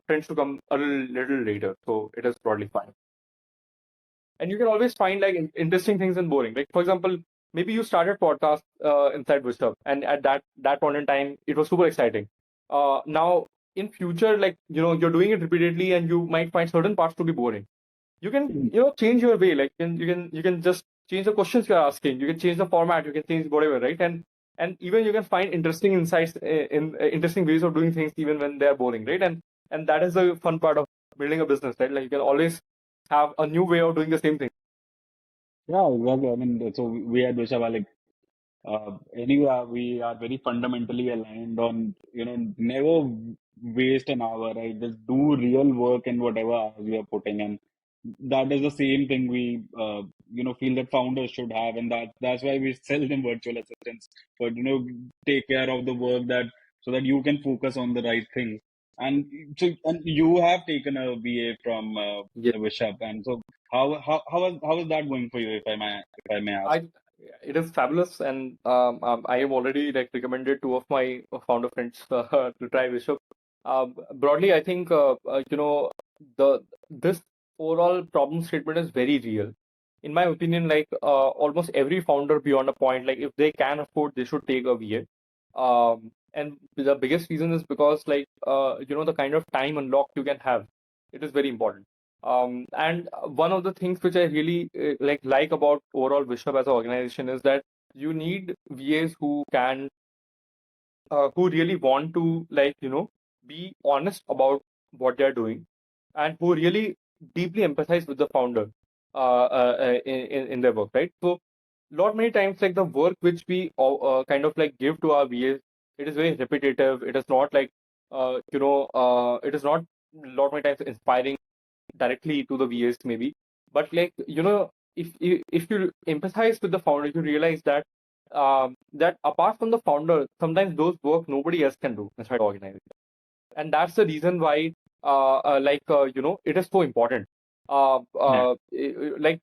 tends to come a little later. So it is broadly fine. And you can always find like interesting things and boring. Like for example, maybe you started podcast inside Wishup, and at that point in time, it was super exciting. Now in future, like you're doing it repeatedly, and you might find certain parts to be boring. You can change your way. Like you can just change the questions you're asking. You can change the format. You can change whatever, right? And even you can find interesting insights in interesting ways of doing things even when they're boring, right? And that is the fun part of building a business, right? Like you can always have a new way of doing the same thing. Yeah, exactly. I mean, so we at Wishup are like, anyway, we are very fundamentally aligned on, never waste an hour, right? Just do real work in whatever hours we are putting in. That is the same thing we, feel that founders should have, and that's why we sell them virtual assistants. But take care of the work that so that you can focus on the right things. And and you have taken a BA from Yeah. Wishup, and so how is that going for you, if I may ask? I it is fabulous, and I have already like recommended two of my founder friends to try Wishup. Broadly, I think the this overall problem statement is very real. In my opinion, like almost every founder beyond a point, like if they can afford, they should take a VA. And the biggest reason is because like the kind of time unlock you can have, it is very important. And one of the things which I really like about overall Wishup as an organization is that you need VAs who really want to be honest about what they're doing, and who really deeply empathize with the founder in their work, right? So lot many times like the work which we kind of like give to our VAs, it is very repetitive. It is not like it is not lot many times inspiring directly to the VAs maybe. But like if you empathize with the founder, you realize that that apart from the founder, sometimes those work nobody else can do inside the organization, and that's the reason why it is so important. Yeah. Like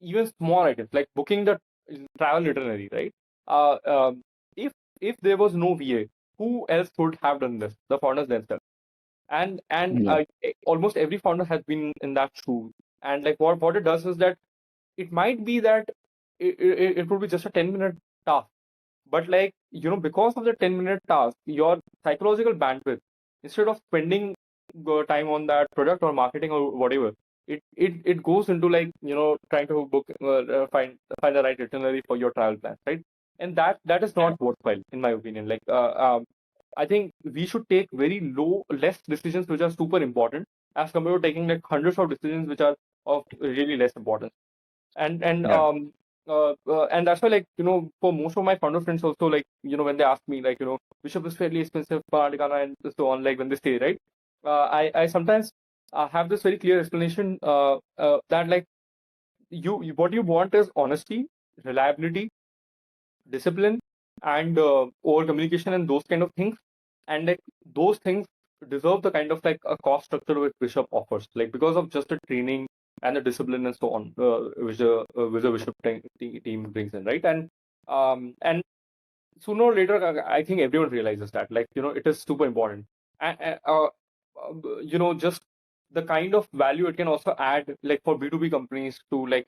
even small items like booking the travel itinerary, right? Uh, um, if there was no VA, who else would have done this? The founders themselves. And Yeah. almost every founder has been in that shoe. And like what it does is that it might be that it would be just a 10-minute task, but like because of the 10-minute task, your psychological bandwidth, instead of spending time on that product or marketing or whatever, it goes into like trying to book find the right itinerary for your travel plans, right? And that is not worthwhile in my opinion. Like I think we should take very less decisions which are super important as compared to taking like hundreds of decisions which are of really less importance. And Yeah. and that's why like for most of my founder friends also, like when they ask me like Bishop is fairly expensive, Panatikana and so on, like when they stay, right, I sometimes have this very clear explanation that like what you want is honesty, reliability, discipline, and over communication and those kind of things. And like those things deserve the kind of like a cost structure which Bishop offers, like because of just the training and the discipline and so on, which the Bishop team brings in, right? And sooner or later, I think everyone realizes that, like it is super important. And just the kind of value it can also add, like for B2B companies to like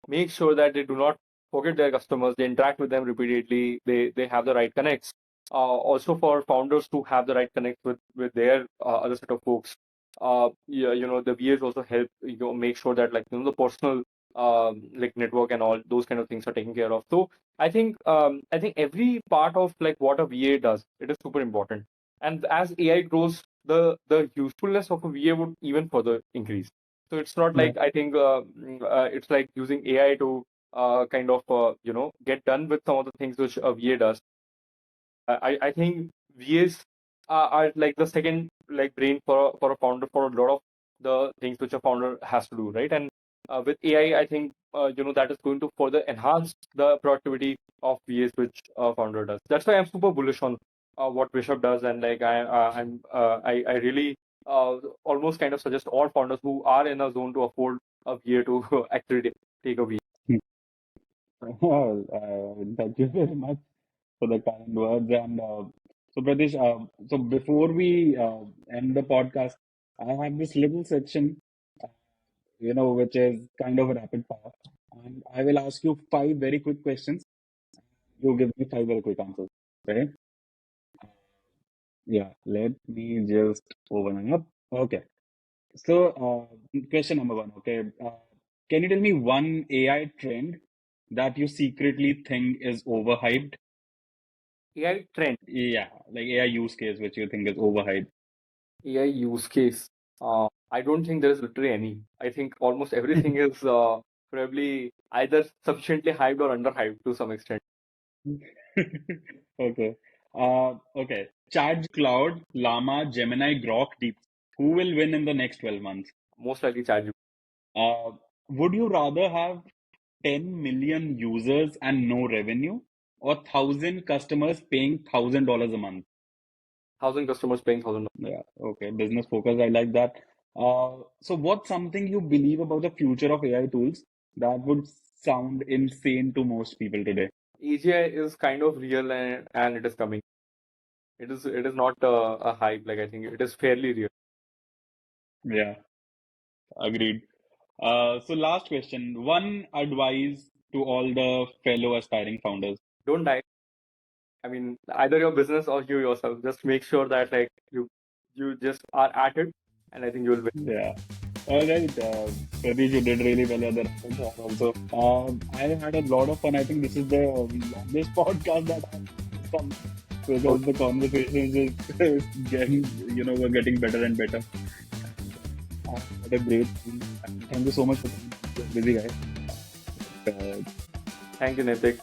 make sure that they do not forget their customers, they interact with them repeatedly, they have the right connects. Also for founders to have the right connects with their other set of folks. Yeah, the VAs also help make sure that like the personal like network and all those kind of things are taken care of. So I think every part of like what a VA does, it is super important. And as AI grows, the usefulness of a VA would even further increase. So it's not Yeah. like I think it's like using AI to kind of get done with some of the things which a VA does. I think VAs are like the second like brain for a founder for a lot of the things which a founder has to do, right? And with AI, I think that is going to further enhance the productivity of VAs which a founder does. That's why I'm super bullish on what Wishup does, and like I really almost kind of suggest all founders who are in a zone to afford a VA to actually take a VA. Well, thank you very much for the kind words. And So Pratish, so before we end the podcast, I have this little section, uh, which is kind of a rapid fire, and I will ask you five very quick questions. You give me five very quick answers. Okay? Yeah. Let me just open it up. Okay. So, question number one. Okay. Can you tell me one AI trend that you secretly think is overhyped? AI trend, Yeah, like AI use case which you think is overhyped. AI use case. I don't think there is literally any. I think almost everything is probably either sufficiently hyped or underhyped to some extent. Okay. Okay. Cloud, Llama, Gemini, Grok, Deep. Who will win in the next 12 months? Most likely ChatGPT. Uh, would you rather have 10 million users and no revenue, or 1,000 customers paying $1,000 a month? 1,000 customers paying 1,000. Yeah, okay. Business focus. I like that. So what's something you believe about the future of AI tools that would sound insane to most people today? AGI is kind of real and it is coming. It is not a hype. Like I think it is fairly real. Yeah, agreed. So last question. One advice to all the fellow aspiring founders. Don't die. I mean, either your business or you yourself. Just make sure that like you just are at it, and I think you will win. Yeah. All right. Pradeep, you did really well at the rapid fire also. I had a lot of fun. I think this is the longest podcast that I've done because the conversations is getting, we're getting better and better. I had a great time. Thank you so much for being busy guys. Uh, Thank you, Nitik.